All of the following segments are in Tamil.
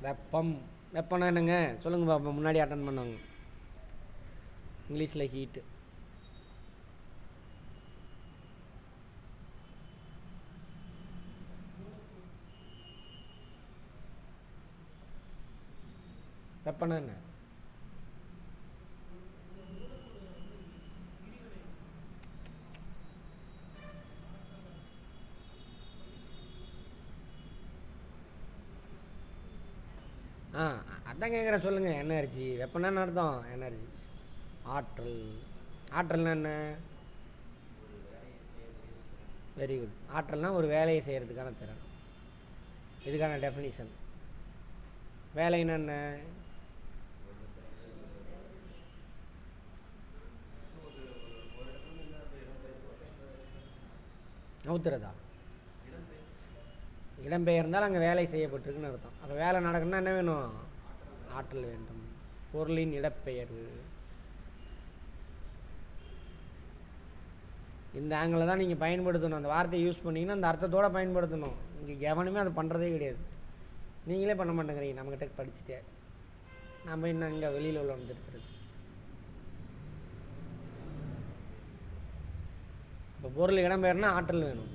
வெப்பம். வெப்பம்னா என்னங்க சொல்லுங்கள் பாப்பா, முன்னாடி அட்டன் பண்ணுவாங்க. இங்கிலீஷில் ஹீட்டு. வெப்பம்னா என்ன? அதான் கேட்குறேன், சொல்லுங்கள். எனர்ஜி. வெப்பம்னா அர்த்தம் எனர்ஜி, ஆற்றல். ஆற்றல்னா என்ன? Very good. ஆற்றல்னால் ஒரு வேலையை செய்கிறதுக்கான திறன். இதுக்கான டெஃபினிஷன். வேலைன்னா என்ன? நவுத்துறதா? இடம்பெயர்ந்தால் அங்கே வேலை செய்யப்பட்டிருக்குன்னு அர்த்தம். அப்போ வேலை நடக்கணும்னா என்ன வேணும்? ஆற்றல் வேண்டும். பொருளின் இடப்பெயர்வு. இந்த ஆங்கிளில் தான் நீங்கள் பயன்படுத்தணும். அந்த வார்த்தையை யூஸ் பண்ணிங்கன்னா அந்த அர்த்தத்தோடு பயன்படுத்தணும். இங்கே எவனுமே அதை பண்ணுறதே கிடையாது. நீங்களே பண்ண மாட்டேங்கிறீங்க. நம்மக்கிட்ட படிச்சுட்டே நம்ம இன்னும் இங்கே வெளியில் உள்ள வந்துருக்குறது. இப்போ பொருள் இடம்பெயர்னா ஆற்றல் வேணும்.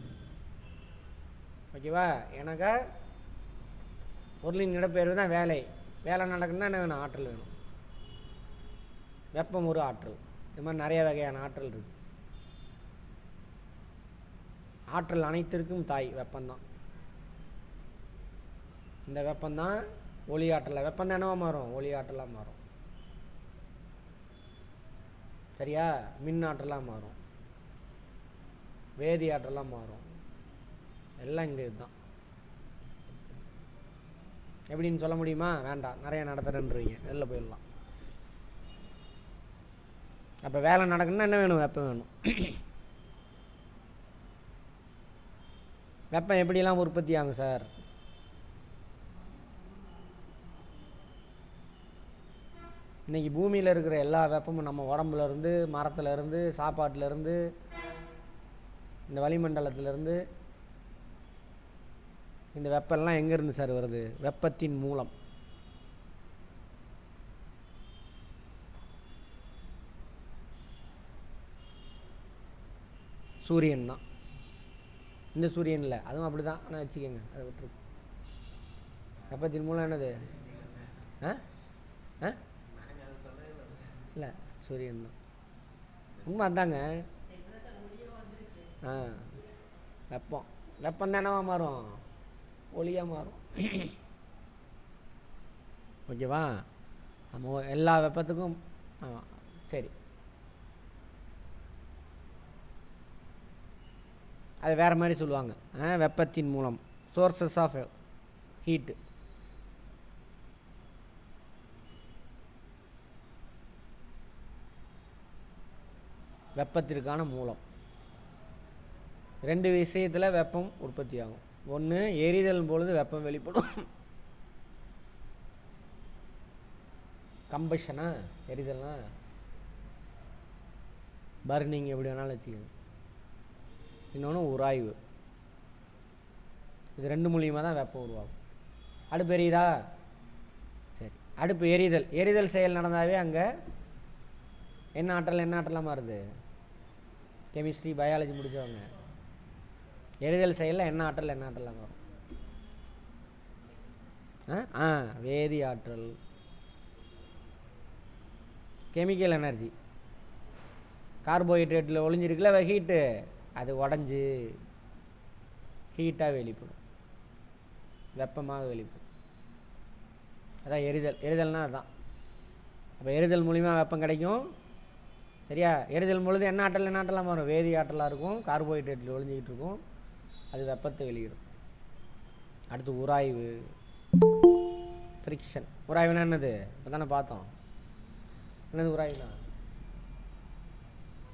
ஓகேவா? எனக்கு பொருளின் இடப்பெயர்வு தான் வேலை. வேலை நடக்குதுன்னா என்ன வேணும்? ஆற்றல் வேணும். வெப்பம் ஒரு ஆற்றல். இது மாதிரி நிறைய வகையான ஆற்றல் இருக்குது. ஆற்றல் அனைத்திற்கும் தாய் வெப்பம்தான். இந்த வெப்பம்தான் ஒளி ஆற்றலாக. வெப்பம் தான் என்னவா மாறும்? ஒளி ஆற்றலாக மாறும். சரியா? மின் ஆற்றலாக மாறும், வேதி ஆற்றலாக மாறும். எல்லாம் இங்கே இதுதான். எப்படின்னு சொல்ல முடியுமா? வேண்டாம், நிறைய நடத்துகிறேன்றீங்க, வெளில போயிடலாம். அப்போ வேலை நடக்குன்னா என்ன வேணும்? வெப்பம் வேணும். வெப்பம் எப்படிலாம் உற்பத்தி ஆகும் சார்? இன்றைக்கி பூமியில் இருக்கிற எல்லா வெப்பமும் நம்ம உடம்புலேருந்து, மரத்துலேருந்து, சாப்பாட்டிலேருந்து, இந்த வளிமண்டலத்திலேருந்து, இந்த வெப்பம்லாம் எங்கேருந்து சார் வருது? வெப்பத்தின் மூலம். சூரியன் தான். இந்த சூரியன் இல்லை, அதுவும் அப்படி தான். ஆனால் வச்சுக்கோங்க, அதை விட்டுருக்கு. வெப்பத்தின் மூலம் என்னது? இல்லை, சூரியன் தான். உண்மை அதாங்க. வெப்பம். வெப்பம் தானவா மாறும்? ஒளியாக மாறும். ஓகேவா? நம்ம எல்லா வெப்பத்துக்கும் சரி, அது வேறு மாதிரி சொல்லுவாங்க. வெப்பத்தின் மூலம், சோர்சஸ் ஆஃப் ஹீட்டு. வெப்பத்திற்கான மூலம். ரெண்டு விஷயத்தில் வெப்பம் உற்பத்தி ஆகும். ஒன்று, எரிதல் பொழுது வெப்பம் வெளிப்படும். கம்பஷனா, எரிதல்னா பர்னிங், எப்படி வேணாலும் வச்சுக்கோங்க. இன்னொன்று உராய்வு. இது ரெண்டு மூலியமாக தான் வெப்பம் உருவாகும். அடுப்பு எரியுதா? சரி, அடுப்பு எரிதல். எரிதல் செயல் நடந்தாவே அங்கே என்ன ஆற்றல் என்ன ஆற்றலாக மாறுது? கெமிஸ்ட்ரி, பயாலஜி முடித்தவங்க, எரிதல் செயலில் என்ன ஆற்றல் என்ன ஆற்றலாக மாறும்? வேதி ஆற்றல், கெமிக்கல் எனர்ஜி. கார்போஹைட்ரேட்டில் ஒளிஞ்சிருக்குல்ல ஹீட்டு, அது உடஞ்சி ஹீட்டாக வெளிப்படும், வெப்பமாக வெளிப்படும். அதான் எரிதல். எரிதல்னால் அதுதான். அப்போ எரிதல் மூலிமா வெப்பம் கிடைக்கும். சரியா? எரிதல் பொழுது என்ன ஆற்றல் என்ன ஆற்றலாக மாறும்? வேதி ஆற்றலாக இருக்கும். கார்போஹைட்ரேட்டில் ஒளிஞ்சிக்கிட்டு இருக்கும், அது வெப்பத்தை வெளியிடும். அடுத்து உராய்வு, ஃப்ரிக்ஷன். உராய்வுனா என்னது? இப்போ தானே பார்த்தோம். என்னது உராய்வுனா?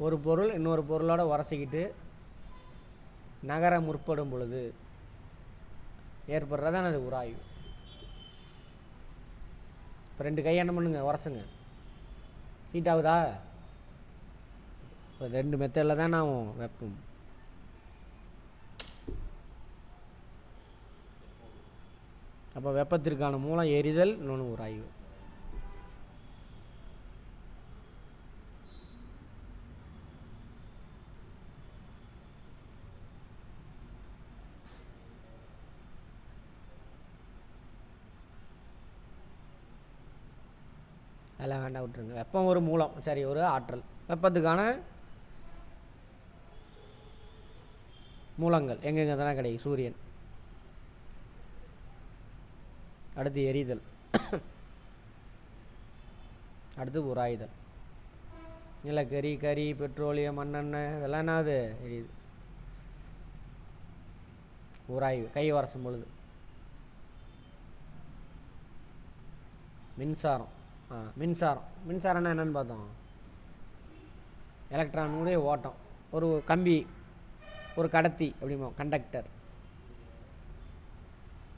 ஒரு பொருள் இன்னொரு பொருளோட உரசிக்கிட்டு நகர முற்படும் பொழுது ஏற்படுறதான் அது உராய்வு. இப்போ ரெண்டு கை என்ன பண்ணுங்க, உரசுங்க, ஹீட் ஆகுதா? இப்போ ரெண்டு மெத்தடில் தான் ஆகும் வெப்பம். அப்போ வெப்பத்திற்கான மூலம் எரிதல், இன்னொன்று உராய்வு. அதெல்லாம் வேண்டாம், விட்டுருங்க. வெப்பம் ஒரு மூலம், சரி, ஒரு ஆற்றல். வெப்பத்துக்கான மூலங்கள் எங்கெங்கே தானே கிடைக்கும்? சூரியன், அடுத்து எரிதல், அடுத்து உராய்தல். நிலக்கரி, கரி, பெட்ரோலியம், மண்ணெண்ணெய், இதெல்லாம் என்னது? எரியுது. உராய்வு கை வரசும் பொழுது. மின்சாரம், மின்சாரம்னா என்னென்னு பார்த்தோம்? எலக்ட்ரானுடைய ஓட்டம். ஒரு கம்பி, ஒரு கடத்தி அப்படிமோ, கண்டக்டர்.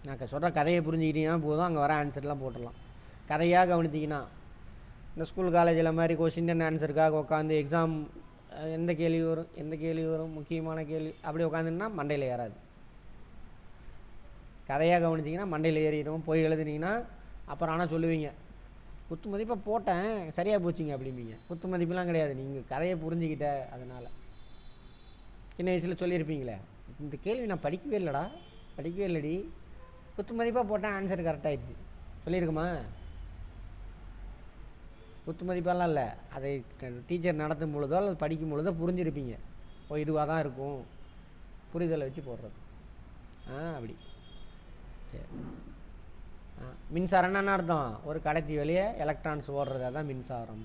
நான் சொல்கிற கதையை புரிஞ்சுக்கிட்டீங்கன்னா போதும், அங்கே வர ஆன்சர்லாம் போட்டுடலாம். கதையாக கவனித்திங்கன்னா இந்த ஸ்கூல் காலேஜில் மாதிரி கொஸ்டின் அண்ட் ஆன்சருக்காக உட்காந்து எக்ஸாம் எந்த கேள்வி வரும் முக்கியமான கேள்வி அப்படி உட்காந்துன்னா மண்டையில் ஏறாது. கதையாக கவனிச்சிங்கன்னா மண்டையில் ஏறிடும். போய் எழுதுனீங்கன்னா அப்புறம் ஆனால் சொல்லுவீங்க, குத்து மதிப்பாக போட்டேன் சரியாக போச்சுங்க அப்படிம்பீங்க. குத்து மதிப்பெலாம் கிடையாது, நீங்கள் கதையை புரிஞ்சுக்கிட்ட அதனால். சின்ன வயசில் சொல்லியிருப்பீங்களே, இந்த கேள்வி நான் படிக்கவே இல்லைடி, குத்து மதிப்பாக போட்டேன் ஆன்சர் கரெக்டாகிடுச்சு சொல்லியிருக்குமா? குத்து மதிப்பெல்லாம் இல்லை, அதை டீச்சர் நடத்தும் பொழுதோ அல்லது படிக்கும் பொழுதோ புரிஞ்சிருப்பீங்க. ஓ இதுவாக தான் இருக்கும், புரிதலை வச்சு போடுறது. அப்படி சரி. மின்சாரம்னா என்ன அர்த்தம்? ஒரு கடத்தி வெளியே எலக்ட்ரான்ஸ் ஓடுறது, அதான் மின்சாரம்.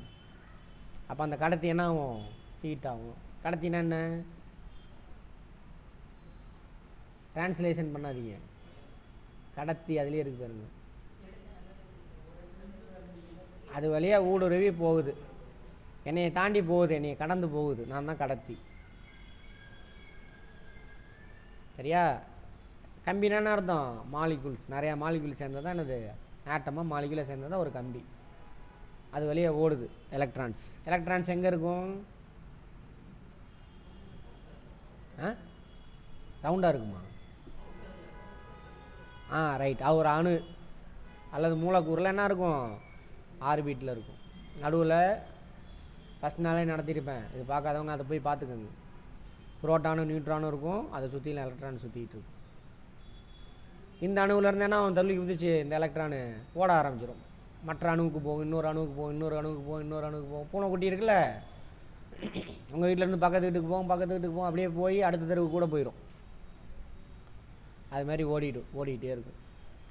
அப்போ அந்த கடத்தி என்ன ஆகும்? ஹீட் ஆகும். கடத்தினா என்ன? டிரான்ஸ்லேஷன் பண்ணாதீங்க, கடத்தி அதுலேயே இருக்கு பாருங்க. அது வழியாக ஊடுருவி போகுது, என்னையை தாண்டி போகுது, என்னையை கடந்து போகுது, நான் தான் கடத்தி. சரியா? கம்பினா அர்த்தம்? மாலிகுல்ஸ், நிறையா மாலிகுல் சேர்ந்தது தான் என்னது? ஆட்டமாக மாலிகுலை சேர்ந்தது தான் ஒரு கம்பி. அது வழியாக ஓடுது எலக்ட்ரான்ஸ் எங்கே இருக்கும்? ரவுண்டாக இருக்குமா? ரைட். ஒரு அணு அல்லது மூலக்கூறில் என்ன இருக்கும்? ஆர்பிட்டில் இருக்கும். நடுவில் ஃபஸ்ட் நாளே நடத்தியிருப்பேன், இது பார்க்காதவங்க அதை போய் பார்த்துக்கோங்க. புரோட்டானும் நியூட்ரானும் இருக்கும், அதை சுற்றிலும் எலக்ட்ரான் சுற்றிட்டு இருக்கும். இந்த அணுவில் இருந்தேன்னா அவன் தள்ளி குதிச்சு இந்த எலக்ட்ரானு ஓட ஆரம்பிச்சிடும். மற்ற அணுவுக்கு போகும், இன்னொரு அணுவுக்கு போகும். பூனைக்குட்டி இருக்குல்ல, உங்கள் வீட்டிலேருந்து பக்கத்து வீட்டுக்கு போகும், அப்படியே போய் அடுத்த தெருவுக்கு கூட போயிடும். அது மாதிரி ஓடிக்கிட்டே இருக்கும்.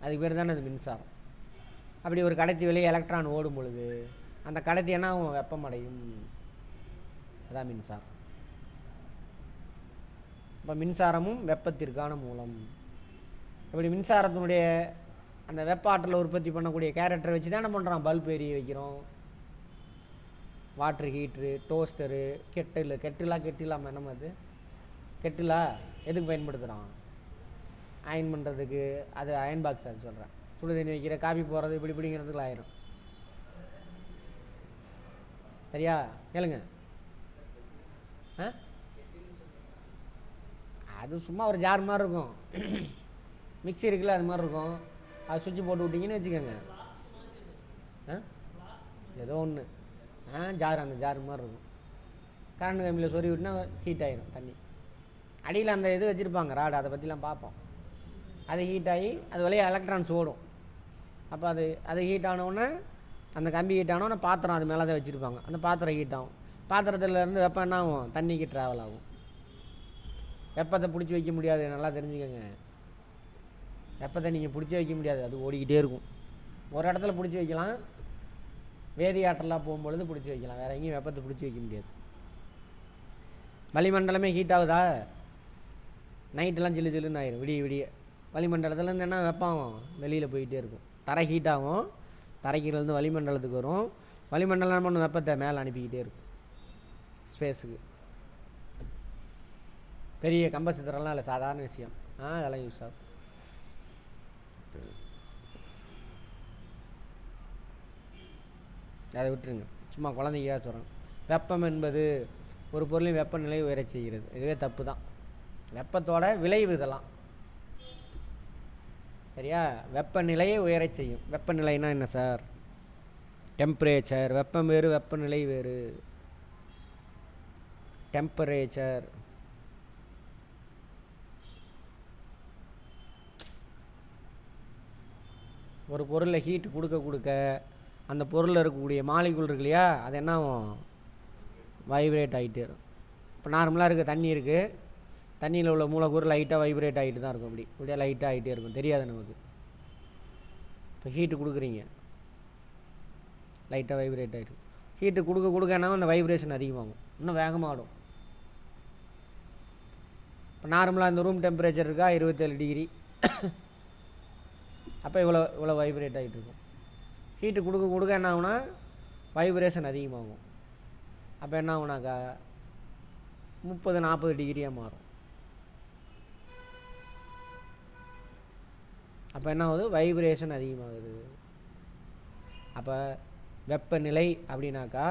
அதுக்கு பேர் தானே அது மின்சாரம். அப்படி ஒரு கடத்தி வெளியே எலக்ட்ரான் ஓடும் பொழுது அந்த கடத்தி என்ன ஆகும்? வெப்பமடையும். அதான் மின்சாரம். இப்போ மின்சாரமும் வெப்பத்திற்கான மூலம். இப்படி மின்சாரத்தினுடைய அந்த வெப்ப ஆற்றலை உற்பத்தி பண்ணக்கூடிய கேரக்டரை வச்சு தான் என்ன பண்ணுறோம்? பல்ப் எரிய வைக்கிறோம், வாட்ரு ஹீட்ரு, டோஸ்டரு, கெட்டிலாமல் என்னமோ அது கெட்டிலா எதுக்கு பயன்படுத்துகிறோம்? அயன் பண்ணுறதுக்கு. அது அயன் பாக்ஸ், அது சொல்கிறேன். சுடு தண்ணி வைக்கிற, காபி போடுறது, இப்படிங்கிறதுக்குள்ள ஆயிரும். சரியா? கேளுங்க. அது சும்மா ஒரு ஜார் மாதிரி இருக்கும், மிக்ஸி இருக்குல்ல அது மாதிரி இருக்கும். அது சுவிட்சு போட்டு விட்டிங்கன்னு வச்சுக்கோங்க, ஏதோ ஒன்று ஜார், அந்த ஜார் மாதிரி இருக்கும். கரண்ட் கம்பியில் சொறி விட்டுனா ஹீட் ஆகிரும் தண்ணி. அடியில் அந்த இது வச்சுருப்பாங்க ராடு, அதை பற்றிலாம் பார்ப்போம். அது ஹீட் ஆகி அது வழியாக எலக்ட்ரான்ஸ் ஓடும். அப்போ அது ஹீட் ஆனவுடனே, அந்த கம்பி ஹீட் ஆனோடனே பாத்திரம் அது மேலே தான் வச்சுருப்பாங்க, அந்த பாத்திரம் ஹீட் ஆகும். பாத்திரத்துலேருந்து வெப்பம் என்ன ஆகும்? தண்ணிக்கு ட்ராவல் ஆகும். வெப்பத்தை பிடிச்சி வைக்க முடியாது, நல்லா தெரிஞ்சுக்கோங்க. வெப்பத்தை நீங்கள் பிடிச்சி வைக்க முடியாது, அது ஓடிக்கிட்டே இருக்கும். ஒரு இடத்துல பிடிச்சி வைக்கலாம், வேதி ஆற்றலாக போகும்பொழுது பிடிச்சி வைக்கலாம், வேறு எங்கேயும் வெப்பத்தை பிடிச்சி வைக்க முடியாது. வளிமண்டலமே ஹீட் ஆகுதா? நைட்டெல்லாம் ஜில்லுன்னு ஆயிரும். விடிய வளிமண்டலத்துலேருந்து என்ன வெப்பம் வெளியில் போயிட்டே இருக்கும். தரை ஹீட் ஆகும், தரைக்கிலேருந்து வளிமண்டலத்துக்கு வரும். வளிமண்டலம் பண்ண வெப்பத்தை மேலே அனுப்பிக்கிட்டே இருக்கும் ஸ்பேஸுக்கு. பெரிய கம்பசித்தரெல்லாம் இல்லை, சாதாரண விஷயம். அதெல்லாம் யூஸ் ஆகும். அதை விட்டுருங்க, சும்மா குழந்தைக்காக சொல்கிறேன். வெப்பம் என்பது ஒரு பொருளின் வெப்பநிலை உயரச் செய்கிறது. இதுவே தப்பு தான். வெப்பத்தோட விளைவு இதெல்லாம். சரியா? வெப்பநிலையை உயரச் செய்யும். வெப்பநிலைனா என்ன சார்? டெம்பரேச்சர். வெப்பம் வேறு, வெப்பநிலை வேறு. டெம்பரேச்சர். ஒரு பொருளில் ஹீட் கொடுக்க கொடுக்க அந்த பொருளில் இருக்கக்கூடிய மாலிகுல் இருக்கு இல்லையா, அது என்ன ஆகும்? வைப்ரேட் ஆகிட்டே இருக்கும். இப்போ நார்மலாக இருக்க தண்ணி இருக்குது, தண்ணியில் உள்ள மூலக்கூறு லைட்டாக வைப்ரேட் ஆகிட்டு தான் இருக்கும். இப்படியே லைட்டாக ஆகிட்டே இருக்கும், தெரியாது நமக்கு. இப்போ ஹீட்டு கொடுக்குறீங்க, லைட்டாக வைப்ரேட் ஆகிடும். ஹீட்டு கொடுக்க கொடுக்க என்ன அந்த வைப்ரேஷன் அதிகமாகும், இன்னும் வேகமாகிடும். இப்போ நார்மலாக இந்த ரூம் டெம்பரேச்சர் இருக்கா 27 டிகிரி, அப்போ இவ்வளோ வைப்ரேட் ஆகிட்டு இருக்கும். ஹீட்டு கொடுக்க கொடுக்க என்ன ஆகுனா வைப்ரேஷன் அதிகமாகும். அப்போ என்ன ஆகுனாக்கா 30-40 டிகிரியாக மாறும். அப்போ என்ன ஆகுது? வைப்ரேஷன் அதிகமாகுது. அப்போ வெப்பநிலை அப்படின்னாக்கா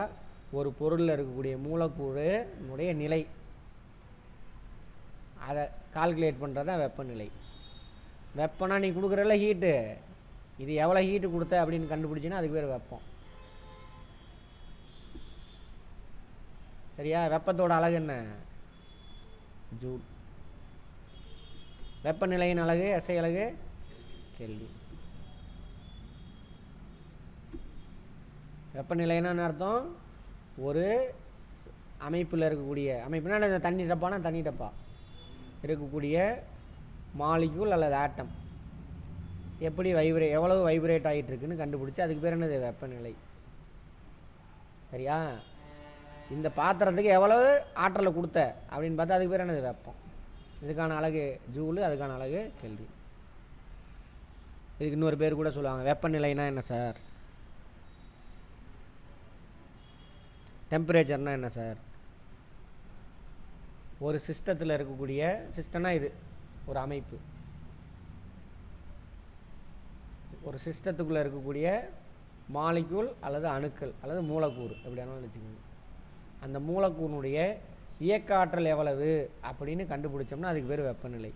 ஒரு பொருளில் இருக்கக்கூடிய மூலக்கூறுனுடைய நிலை, அதை கால்குலேட் பண்ணுறது தான் வெப்பநிலை. வெப்பம்னா நீ கொடுக்குறல ஹீட்டு, இது எவ்வளோ ஹீட்டு கொடுத்த அப்படின்னு கண்டுபிடிச்சின்னா அதுக்கு பேர் வெப்பம். சரியா? வெப்பத்தோட அலகு என்ன? ஜூல். வெப்பநிலையின் அலகு எஸ்ஐ அலகு கெல்வின். வெப்பநிலைன்னா என்ன அர்த்தம்? ஒரு அமைப்பில் இருக்கக்கூடிய, அமைப்புனா இந்த தண்ணி டப்பானா தண்ணி டப்பா இருக்கக்கூடிய மாலிக்யூல் அல்லது ஆட்டம் எப்படி எவ்வளவு வைப்ரேட் ஆகிட்டு இருக்குன்னு கண்டுபிடிச்சி அதுக்கு பேர் என்னது? வெப்பநிலை. சரியா? இந்த பாத்திரத்துக்கு எவ்வளவு ஆற்றலை கொடுத்த அப்படின்னு பார்த்தா அதுக்கு பேர் என்னது? வெப்பம். இதுக்கான அலகு ஜூலு, அதுக்கான அலகு கெல்வின். இதுக்கு இன்னொரு பேர் கூட சொல்லுவாங்க, வெப்பநிலைனா என்ன சார்? டெம்பரேச்சர்னா என்ன சார்? ஒரு சிஸ்டத்தில் இருக்கக்கூடிய, சிஸ்டம்னா இது ஒரு அமைப்பு, ஒரு சிஸ்டத்துக்குள்ளே இருக்கக்கூடிய மாலிக்யூல் அல்லது அணுக்கள் அல்லது மூலக்கூறு எப்படியானாலும் வச்சுக்கோங்க. அந்த மூலக்கூறுனுடைய இயக்க ஆற்றல் எவ்வளவு அப்படின்னு கண்டுபிடிச்சோம்னா அதுக்கு பேர் வெப்பநிலை.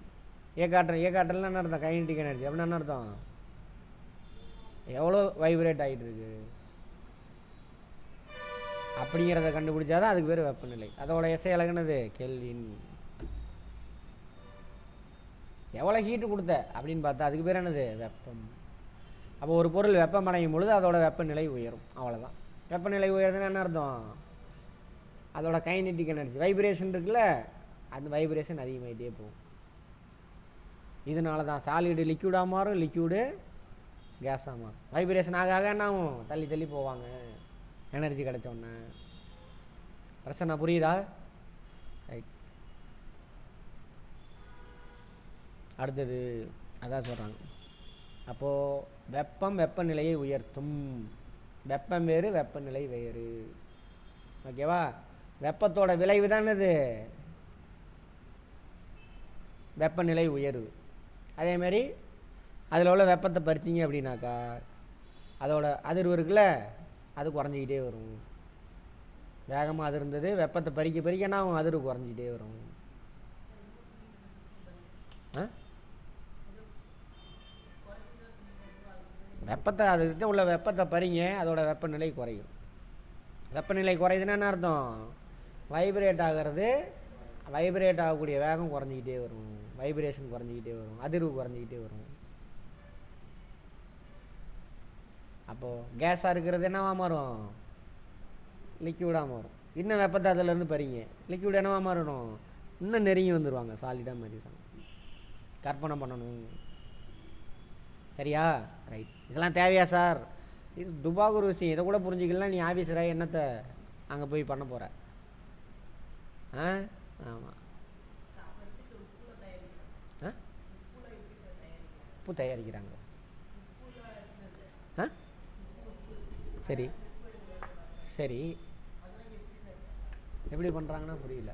இயக்காற்றல்னா என்ன அர்த்தம்? Kinetic energy. அப்படின்னா என்ன அர்த்தம்? எவ்வளோ வைப்ரேட் ஆகிட்டு இருக்கு அப்படிங்கிறத கண்டுபிடிச்சாதான் அதுக்கு பேர் வெப்பநிலை. அதோட எஸ்ஐ அலகுனது கெல்வின். எவ்வளோ ஹீட்டு கொடுத்த அப்படின்னு பார்த்தா அதுக்கு பேர் என்னது? வெப்பம். அப்போ ஒரு பொருள் வெப்பம் அடையும் பொழுது அதோட வெப்பநிலை உயரும், அவ்வளோதான். வெப்பநிலை உயருதுன்னா என்ன அர்த்தம்? அதோட கைனடிக் எனர்ஜி, வைப்ரேஷன் இருக்குல்ல, அந்த வைப்ரேஷன் அதிகமாகிட்டே போகும். இதனால தான் சாலிடு லிக்யூடாக மாறும், லிக்யூடு கேஸாக மாறும். வைப்ரேஷன் ஆக ஆக என்ன ஆகும்? தள்ளி தள்ளி போவாங்க எனர்ஜி கிடச்சோன்னே. பிரச்சனை புரியுதா? ரைட். அடுத்தது அதான் சொல்கிறாங்க. அப்போது வெப்பம் வெப்பநிலையை உயர்த்தும். வெப்பம் வேறு, வெப்பநிலை வேறு. ஓகேவா? வெப்பத்தோட விளைவு தான் இது வெப்பநிலை உயர்வு. அதேமாரி அதில் உள்ள வெப்பத்தை பறிச்சிங்க அப்படின்னாக்கா அதோட அதிர்வு இருக்குல்ல, அது குறைஞ்சிக்கிட்டே வரும். வேகமாக அது இருந்தது, வெப்பத்தை பறிக்க பறிக்க என்ன ஆகும்? அதிர்வு குறைஞ்சிக்கிட்டே வரும். வெப்பத்தை, அதுக்கிட்ட உள்ள வெப்பத்தை பறிங்க, அதோட வெப்பநிலை குறையும். வெப்பநிலை குறையுதுன்னா என்ன அர்த்தம்? வைப்ரேட் ஆகிறது, வைப்ரேட் ஆகக்கூடிய வேகம் குறைஞ்சிக்கிட்டே வரும், வைப்ரேஷன் குறைஞ்சிக்கிட்டே வரும், அதிர்வு குறைஞ்சிக்கிட்டே வரும். அப்போது கேஸாக இருக்கிறது என்னவா மாறும்? லிக்யூடாக மாறும். இன்னும் வெப்பத்தை அதிலேருந்து பறிங்க, லிக்யூட் என்னவா மாறணும்? இன்னும் நெருங்கி வந்துடுவாங்க, சாலிடாக மாறிடுவாங்க. கற்பனை பண்ணணும். சரியா? ரைட். இதெல்லாம் தேவையா சார்? இது துபாகூர் விஷயம். இதை கூட புரிஞ்சிக்கலாம். நீ ஆஃபீஸராக என்னத்தை அங்கே போய் பண்ண போகிற? ஆமாம். உப்பு தயாரிக்கிறாங்க. சரி சரி, எப்படி பண்ணுறாங்கன்னா புரியல.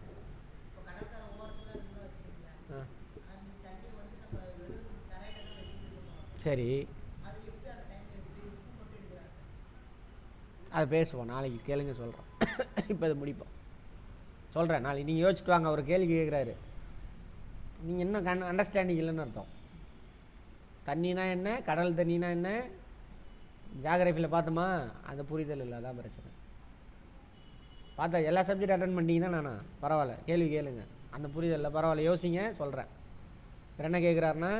சரி, அதை பேசுவோம் நாளைக்கு, கேளுங்க சொல்கிறேன். இப்போ அதை முடிப்போம், சொல்கிறேன் நாளைக்கு. நீங்கள் யோசிச்சுட்டு வாங்க. அவர் கேள்வி கேட்குறாரு, நீங்கள் இன்னும் அண்டர்ஸ்டாண்டிங் இல்லைன்னு அர்த்தம். தண்ணினா என்ன, கடல் தண்ணினா என்ன, ஜாகிரபியில் பார்த்தோமா, அந்த புரிதல் இல்லை, அதான் பிரச்சனை. பார்த்தா எல்லா சப்ஜெக்ட் அட்டன் பண்ணிட்டீங்க தான் நானா, பரவாயில்ல, கேள்வி கேளுங்க, அந்த புரிதல் இல்லை, பரவாயில்ல, யோசிங்க, சொல்கிறேன். வேறு என்ன கேட்குறாருன்னா,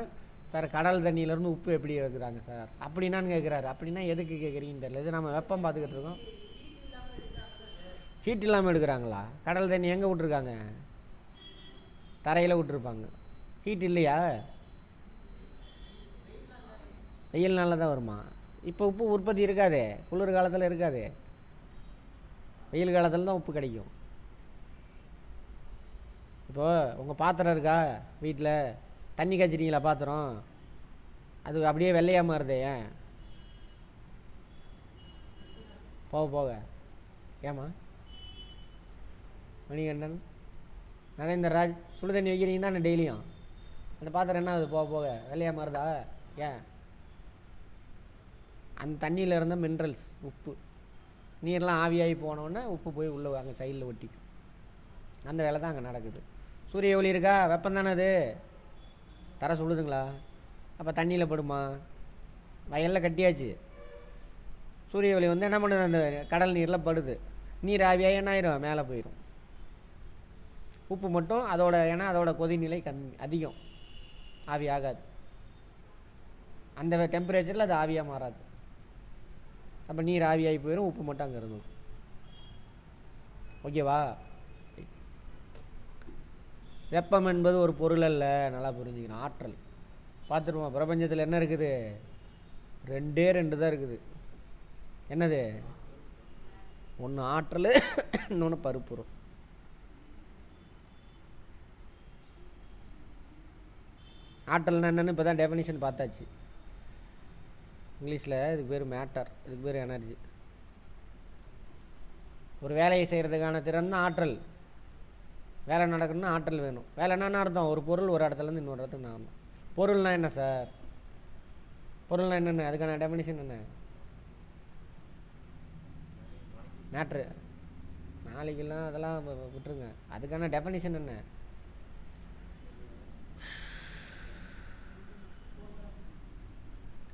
சார் கடல் தண்ணியிலேருந்து உப்பு எப்படி எடுக்கிறாங்க சார் அப்படின்னான்னு கேட்குறாரு. அப்படின்னா எதுக்கு கேட்குறீங்கன்னு தெரியல. இது நம்ம வெப்பம் பார்த்துக்கிட்டு இருக்கோம். ஹீட் இல்லாமல் எடுக்கிறாங்களா? கடல் தண்ணி எங்கே விட்ருக்காங்க? தரையில் விட்டுருப்பாங்க. ஹீட் இல்லையா? வெயில் நாளில் தான் வருமா? இப்போ உப்பு உற்பத்தி இருக்காதே, குளிர் காலத்தில் இருக்காதே, வெயில் காலத்தில் தான் உப்பு கிடைக்கும். இப்போது உங்கள் பாத்திரம் இருக்கா வீட்டில், தண்ணி காய்ச்சிட்டீங்களா பாத்திரம், அது அப்படியே வெள்ளையாக மாறுதே, ஏன்? போக போக ஏம்மா? மணிகண்டன், நரேந்திரராஜ், சுடு தண்ணி வைக்கிறீங்க தானே டெய்லியும், அந்த பாத்திரம் என்ன ஆகுது போக போக வெள்ளையாக மாறுதா, ஏன்? அந்த தண்ணியில் இருந்த மினரல்ஸ், உப்பு, நீர்லாம் ஆவியாகி போனோடனே உப்பு போய் உள்ளே அங்கே சைடில் ஒட்டிக்கும். அந்த வேலை தான் அங்கே நடக்குது. சூரிய ஒளி இருக்கா, வெப்பம் தானே அது, தர சொல்லுதுங்களா? அப்போ தண்ணியில் படுமா? வயலில் கட்டியாச்சு, சூரிய ஒளி வந்து என்ன பண்ணுது, அந்த கடல் நீரில் படுது, நீர் ஆவியாக என்ன ஆயிரும், மேலே போயிடும். உப்பு மட்டும் அதோட, ஏன்னா அதோட கொதிநிலை அதிகம், ஆவி ஆகாது, அந்த டெம்பரேச்சரில் அது ஆவியாக மாறாது. அப்போ நீர் ஆவியாகி போயிடும், உப்பு மட்டும் அங்கே இருந்துடும். ஓகேவா? வெப்பம் என்பது ஒரு பொருள் அல்ல, நல்லா புரிஞ்சுக்கணும், ஆற்றல். பார்த்துருவோம், பிரபஞ்சத்தில் என்ன இருக்குது, ரெண்டே தான் இருக்குது. என்னது? ஒன்று ஆற்றல், இன்னொன்று பருப்பொருள். ஆற்றல்னா என்னென்னு இப்போ தான் டெஃபினிஷன் பார்த்தாச்சு. இங்கிலீஷில் இதுக்கு பேர் மேட்டர், இதுக்கு பேர் எனர்ஜி. ஒரு வேலையை செய்கிறதுக்கான திறன் தான் ஆற்றல். வேலை நடக்கணும்னா ஆற்றல் வேணும். வேலை என்னென்ன அர்த்தம், ஒரு பொருள் ஒரு இடத்துலேருந்து இன்னொரு இடத்துக்கு நான். பொருள்னா என்ன சார்? பொருள்னா என்னென்ன, அதுக்கான டெஃபினிஷன் என்ன? மேட்ரு நாளைக்கெல்லாம் அதெல்லாம் விட்டுருங்க, அதுக்கான டெஃபினிஷன் என்ன?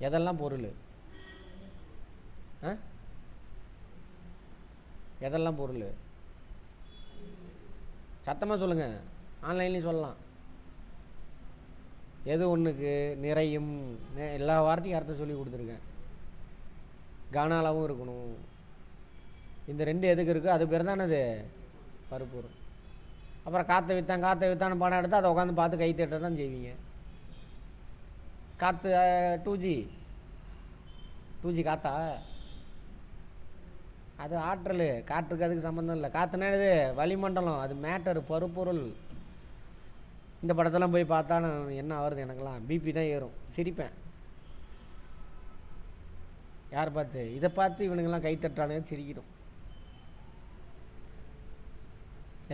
எதெல்லாம் பொருள்? எதெல்லாம் பொருள்? சத்தமாக சொல்லுங்கள், ஆன்லைன்லேயும் சொல்லலாம். எது ஒன்றுக்கு நிறையும், எல்லா வார்த்தையும் அர்த்தம் சொல்லி கொடுத்துருக்கேன். கானாலாவும் இருக்கணும். இந்த ரெண்டு எதுக்கு இருக்குது, அது பேர் தானே அது பருப்பொருள். அப்புறம் காற்றை விற்றான்னு படம் எடுத்து அதை உட்காந்து பார்த்து கை தட்ட தான் செய்வீங்க. காற்று 2G காற்றா? அது ஆற்றல், காற்றுக்கு அதுக்கு சம்மந்தம் இல்லை. காற்றுனா இது வளிமண்டலம், அது மேட்டர், பருப்பொருள். இந்த படத்தெல்லாம் போய் பார்த்தா நான் என்ன ஆகுறது, எனக்கெல்லாம் பிபி தான் ஏறும், சிரிப்பேன். யார் பார்த்து? இதை பார்த்து இவனுங்கெல்லாம் கை தட்டுறானுங்க, சிரிக்கணும்.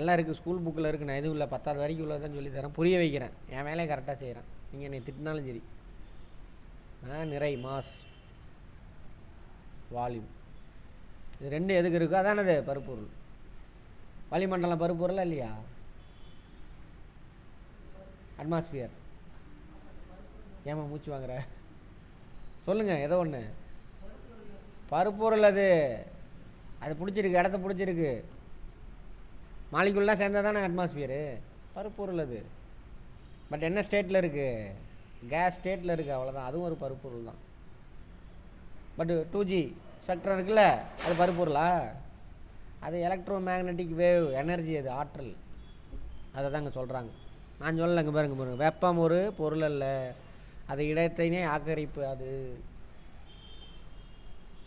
எல்லாம் இருக்குது, ஸ்கூல் புக்கில் இருக்குது, நான் எதுவும் இல்லை, 10வது வரைக்கும் உள்ளதான் சொல்லி தரேன், புரிய வைக்கிறேன், என் வேலையை கரெக்டாக செய்கிறேன். நீங்கள் என்னை திட்டினாலும் சரி. நிறை, மாஸ், வால்யூம், இது ரெண்டு எதுக்கு இருக்கோ அதானது பருப்பொருள். வளிமண்டலம் பருப்பொருளா இல்லையா? அட்மாஸ்பியர். ஏமா மூச்சு வாங்குற? சொல்லுங்கள், ஏதோ ஒன்று பருப்பொருள். அது பிடிச்சிருக்கு, இடத்த பிடிச்சிருக்கு. மாலிகுல்லாம் சேர்ந்தா தானே அட்மாஸ்பியரு, பருப்பொருள் அது. பட் என்ன ஸ்டேட்டில் இருக்குது? கேஸ் ஸ்டேட்டில் இருக்குது, அவ்வளோதான். அதுவும் ஒரு பருப்பொருள் தான். பட் 2G ஸ்பெக்ட்ரம் இருக்குல்ல, அது பருப்பொருளா? அது எலக்ட்ரோ மேக்னட்டிக் வேவ் எனர்ஜி, அது ஆற்றல். அதை தாங்க சொல்கிறாங்க. நான் சொல்லலைங்க, பாருங்க, வெப்பம் ஒரு பொருள் அல்ல, அது இடத்தினே ஆக்கிரமிப்பு. அது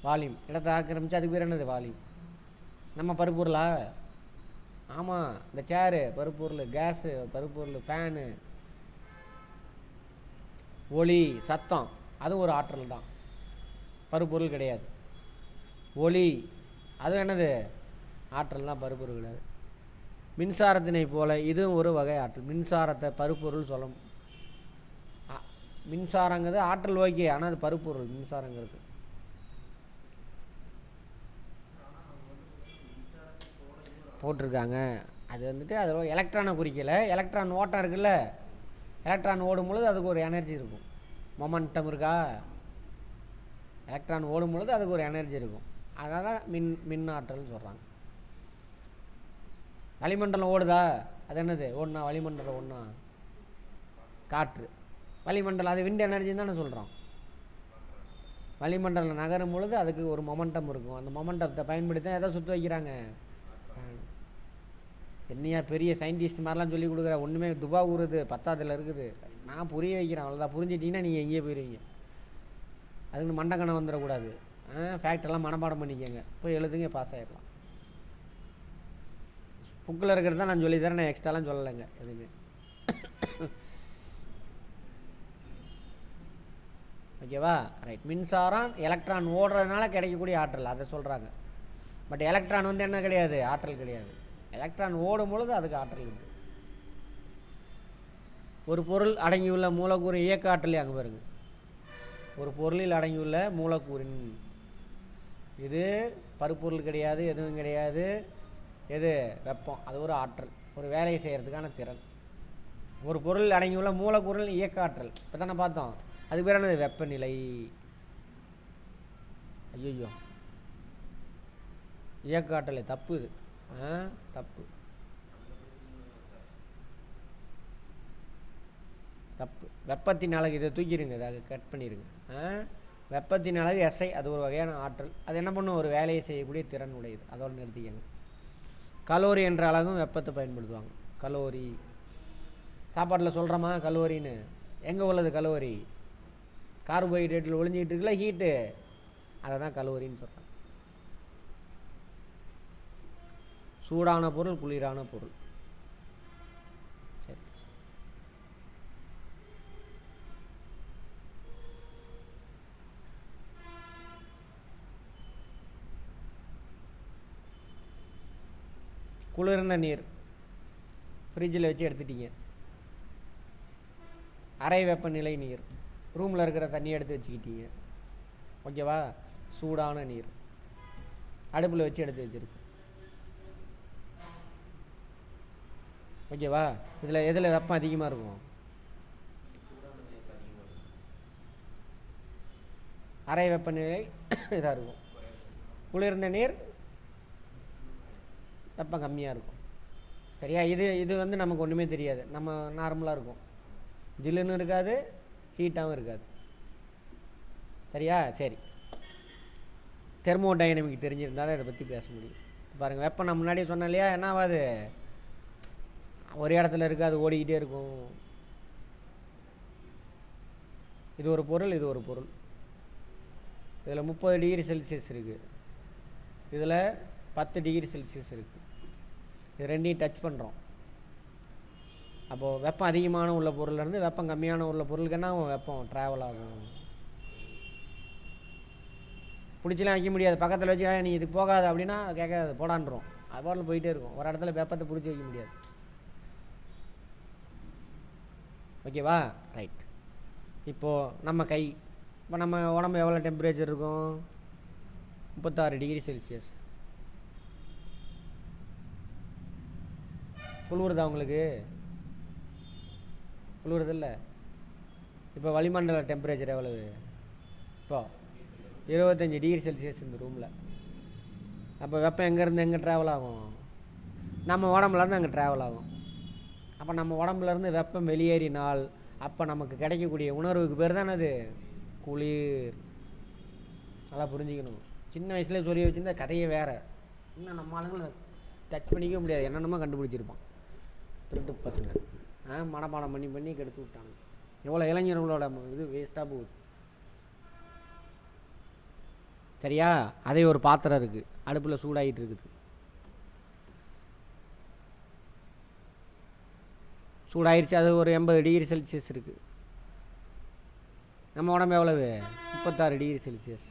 வால்யூம், இடத்தை ஆக்கிரமிச்சு, அதுக்கு பேர் என்னது, வால்யூம். நம்ம பருப்பொருளா? ஆமாம், இந்த சேரு பருப்பொருள், கேஸு பருப்பொருள், ஃபேனு, ஒளி, சத்தம், அதுவும் ஒரு ஆற்றல் தான், பருப்பொருள் கிடையாது. ஒளி அதுவும் என்னது, ஆற்றல் தான், பருப்பொருள் கிடையாது. மின்சாரத்தினை போல இதுவும் ஒரு வகை ஆற்றல். மின்சாரத்தை பருப்பொருள் சொல்லணும். மின்சாரங்கிறது ஆற்றல் ஓகே, ஆனால் அது பருப்பொருள் மின்சாரங்கிறது. போட்டிருக்காங்க. அது வந்துட்டு அதில் எலக்ட்ரானை குறிக்கலை, எலக்ட்ரான் ஓட்டம் இருக்குல்ல, எலக்ட்ரான் ஓடும் பொழுது அதுக்கு ஒரு எனர்ஜி இருக்கும். மொமெண்டம் இருக்கா? எலக்ட்ரான் ஓடும் பொழுது அதுக்கு ஒரு எனர்ஜி இருக்கும். அதான் தான் மின் ஆற்றல்னு சொல்கிறாங்க. வளிமண்டலம் ஓடுதா? அது என்னது ஓடுனா? வளிமண்டலம் ஓடுனா காற்று. வளிமண்டலம் அது விண்ட் எனர்ஜின்னு தானே சொல்கிறோம். வளிமண்டலம் நகரும் பொழுது அதுக்கு ஒரு மொமெண்டம் இருக்கும். அந்த மொமெண்டத்தை பயன்படுத்தி தான் எதை சுற்ற வைக்கிறாங்க? என்னையா பெரிய சயின்டிஸ்ட் மாதிரிலாம் சொல்லி கொடுக்குற, ஒன்றுமே துபா ஊறுது 10ஆவதுல இருக்குது. நான் புரிய வைக்கிறேன், அவ்வளோதான். புரிஞ்சிட்டிங்கன்னா நீங்கள் எங்கேயே போயிடுவீங்க. அதுக்கு மண்டக்கணம் வந்துடக்கூடாது. ஃபேக்டெல்லாம் மனப்பாடம் பண்ணிக்கோங்க, போய் எழுதுங்க, பாஸ் ஆகிடலாம். புக்கில் இருக்கிறது தான் நான் சொல்லி தரேன், நான் எக்ஸ்ட்ராலாம் சொல்லலைங்க எதுவுமே. ஓகேவா? ரைட். மின்சாரம் எலக்ட்ரான் ஓடுறதுனால கிடைக்கக்கூடிய ஆற்றல், அதை சொல்கிறாங்க. பட் எலக்ட்ரான் வந்து என்ன கிடையாது? ஆற்றல் கிடையாது. எலக்ட்ரான் ஓடும் பொழுது அதுக்கு ஆற்றல் உண்டு. ஒரு பொருள் அடங்கியுள்ள மூலக்கூறு இயக்க ஆற்றலே அங்கே பாருங்க. ஒரு பொருளில் அடங்கியுள்ள மூலக்கூறின், இது பருப்பொருள் கிடையாது, எதுவும் கிடையாது. எது? வெப்பம். அது ஒரு ஆற்றல், ஒரு வேலையை செய்கிறதுக்கான திறன். ஒரு பொருள் அடங்கியுள்ள மூலக்கூறின் இயக்க ஆற்றல் இப்போ தானே பார்த்தோம். அது பேர் என்னது? வெப்பநிலை. ஐயோ, இயக்க ஆற்றலை தப்பு. இது தப்பு தப்பு. வெப்பத்தின் அலகு, இதை தூக்கிடுங்க, அதை கட் பண்ணிடுங்க. வெப்பத்தின் அலகு எஸ்ஐ, அது ஒரு வகையான ஆற்றல். அது என்ன பண்ணும்? ஒரு வேலையை செய்யக்கூடிய திறன் உடையது. அதோடு நிறுத்திக்கங்க. கலோரி என்ற அலகும் வெப்பத்தை பயன்படுத்துவாங்க. கலோரி சாப்பாட்டில் சொல்கிறோமா கலோரின்னு? எங்கே உள்ளது கலோரி? கார்போஹைட்ரேட்டில் ஒளிஞ்சிக்கிட்டு இருக்குல்ல, ஹீட்டு, அதை தான் கலோரின்னு சொல்கிறாங்க. சூடான பொருள், குளிரான பொருள். சரி, குளிர்ந்த நீர் ஃப்ரிட்ஜில் வச்சு எடுத்துட்டீங்க. அறை வெப்பநிலை நீர், ரூமில் இருக்கிற தண்ணியை எடுத்து வச்சுக்கிட்டீங்க. ஓகேவா? சூடான நீர் அடுப்பில் வச்சு எடுத்து வச்சுருக்கு. ஓகேவா? இதில் எதில் வெப்பம் அதிகமாக இருக்கும்? அறை வெப்பநிலை இதாக இருக்கும். குளிர்ந்த நீர் வெப்பம் கம்மியாக இருக்கும். சரியா? இது வந்து நமக்கு ஒன்றுமே தெரியாது, நம்ம நார்மலாக இருக்கும். ஜில்லுன்னு இருக்காது, ஹீட்டாகவும் இருக்காது. சரியா? சரி, தெர்மோடைனமிக் தெரிஞ்சிருந்தால் தான் இதை பற்றி பேச முடியும். பாருங்கள், வெப்பம் நான் முன்னாடியே சொன்னேன் இல்லையா? என்ன ஆகாது? ஒரு இடத்துல இருக்காது, ஓடிக்கிட்டே இருக்கும். இது ஒரு பொருள், இது ஒரு பொருள். இதில் 30 டிகிரி செல்சியஸ் இருக்குது, இதில் 10 டிகிரி செல்சியஸ் இருக்குது. இது ரெண்டையும் டச் பண்ணுறோம். அப்போது வெப்பம் அதிகமான உள்ள பொருள்லேருந்து வெப்பம் கம்மியான உள்ள பொருளுக்கு என்ன ஆகும்? வெப்பம் ட்ராவல் ஆகும். பிடிச்சலாம் வைக்க முடியாது. பக்கத்தில் வச்சு நீ இதுக்கு போகாது அப்படின்னா கேட்காது, போடான்றோம். அது பாட்டில் போயிட்டே இருக்கும். ஒரு இடத்துல வெப்பத்தை பிடிச்சி வைக்க முடியாது. ஓகேவா? ரைட். இப்போது நம்ம கை, இப்போ நம்ம உடம்பு எவ்வளோ டெம்பரேச்சர் இருக்கும்? 36 டிகிரி செல்சியஸ். குளிருதா உங்களுக்கு? குளிருதில்ல. இப்போ வளிமண்டல டெம்பரேச்சர் எவ்வளவு? இப்போ 25 டிகிரி செல்சியஸ் இந்த ரூமில். அப்போ வெப்பம் எங்கேருந்து எங்கே ட்ராவல் ஆகும்? நம்ம உடம்புலேருந்து அங்கே ட்ராவல் ஆகும். அப்போ நம்ம உடம்புலேருந்து வெப்பம் வெளியேறினால் அப்போ நமக்கு கிடைக்கக்கூடிய உணர்வுக்கு பேர் தானே அது குளிர். நல்லா புரிஞ்சுக்கணும். சின்ன வயசுலேயே சொல்லி வச்சுருந்தா கதையே வேறு. இன்னும் நம்ம ஆளுங்களை டச் பண்ணிக்க முடியாது, என்னென்னமோ கண்டுபிடிச்சிருப்பான் திருட்டு பசங்க. மனப்பாடம் பண்ணி கெடுத்து விட்டாங்க. எவ்வளோ இளைஞர்களோட இது வேஸ்ட்டாக போகுது. சரியா? அதே ஒரு பாத்திரம் இருக்குது, அடுப்பில் சூடாகிட்டு இருக்குது. சூடாகிடுச்சு, அது ஒரு 80 டிகிரி செல்சியஸ் இருக்குது. நம்ம உடம்பு எவ்வளவு? 36 டிகிரி செல்சியஸ்.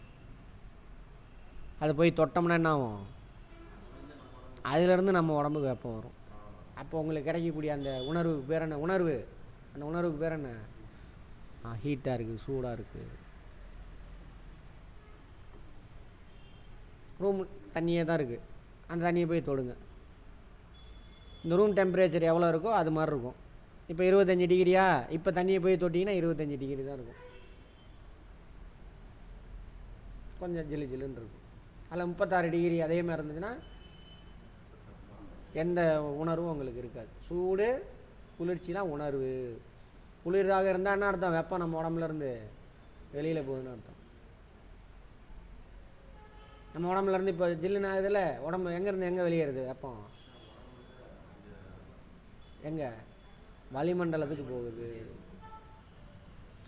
அது போய் தொட்டோம்னா என்ன ஆகும்? அதிலேருந்து நம்ம உடம்புக்கு வெப்பம் வரும். அப்போ உங்களுக்கு கிடைக்கக்கூடிய அந்த உணர்வுக்கு பேர் என்ன? உணர்வு. அந்த உணர்வுக்கு பேர் என்ன? ஹீட்டாக இருக்குது, சூடாக இருக்குது. ரூம் தண்ணியே தான் இருக்குது, அந்த தண்ணியை போய் தொடுங்க. இந்த ரூம் டெம்பரேச்சர் எவ்வளோ இருக்கோ அது மாதிரி இருக்கும். இப்போ 25 டிகிரியா? இப்போ தண்ணியை போய் தொட்டிங்கன்னா 25 டிகிரி தான் இருக்கும். கொஞ்சம் ஜிலு ஜிலுன்னு இருக்கும். அதில் 36 டிகிரி அதே மாதிரி இருந்துச்சுன்னா எந்த உணர்வும் உங்களுக்கு இருக்காது. சூடு குளிர்ச்சிலாம் உணர்வு. குளிராக இருந்தால் என்ன அர்த்தம்? வெப்பம் நம்ம உடம்புலேருந்து வெளியில் போகுதுன்னு அர்த்தம். நம்ம உடம்புலேருந்து இப்போ ஜில்லுன்னு ஆகுதுல்ல, உடம்பு எங்கேருந்து எங்கே வெளியேறுது வெப்பம்? எங்கே? வளிமண்டலத்துக்கு போகுது.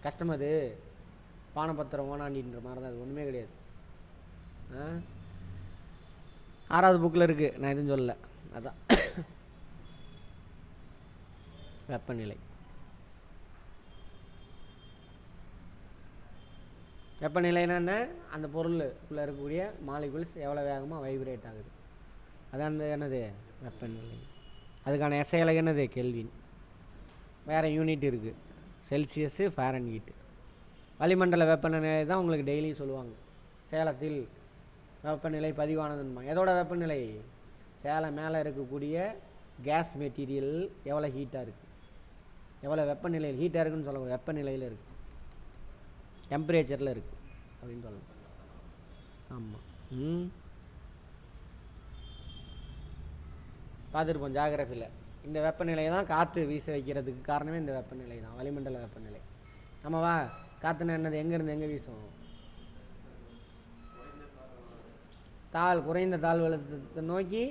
கஷ்டம் அது. பானபத்திரம் ஓனாண்டின்ற மாதிரி தான். அது ஒன்றுமே கிடையாது. 6வது புக்கில் இருக்குது, நான் எதுவும் சொல்லலை. அதான் வெப்பநிலை. வெப்பநிலைன்னா என்ன? அந்த பொருளுக்குள்ளே இருக்கக்கூடிய மாலிகுல்ஸ் எவ்வளோ வேகமாக வைப்ரேட் ஆகுது, அதான் அந்த என்னது வெப்பநிலை. அதுக்கான எஸ்ஐயில் என்னது? கெல்வின். வேறு யூனிட் இருக்குது, செல்சியஸு, ஃபாரன்ஹீட்டு. வளிமண்டல வெப்பநிலை தான் உங்களுக்கு டெய்லியும் சொல்லுவாங்க. சேலத்தில் வெப்பநிலை பதிவானதுன்னு. எதோட வெப்பநிலை? சேலம் மேலே இருக்கக்கூடிய கேஸ் மெட்டீரியல் எவ்வளோ ஹீட்டாக இருக்குது, எவ்வளோ வெப்பநிலையில் ஹீட்டாக இருக்குதுன்னு சொல்லக்கூடாது, வெப்பநிலையில் இருக்குது, டெம்பரேச்சரில் இருக்குது அப்படின்னு சொல்லணும். ஆமாம். பார்த்துருப்போம் ஜாகிரஃபியில். இந்த வெப்பநிலை தான் காற்று வீச வைக்கிறதுக்கு காரணமே இந்த வெப்பநிலை தான், வளிமண்டல வெப்பநிலை. ஆமாவா? காற்றுனா என்னது? எங்கேருந்து எங்கே வீசும்? குறைந்த தாழ்வழுத்தத்தை நோக்கி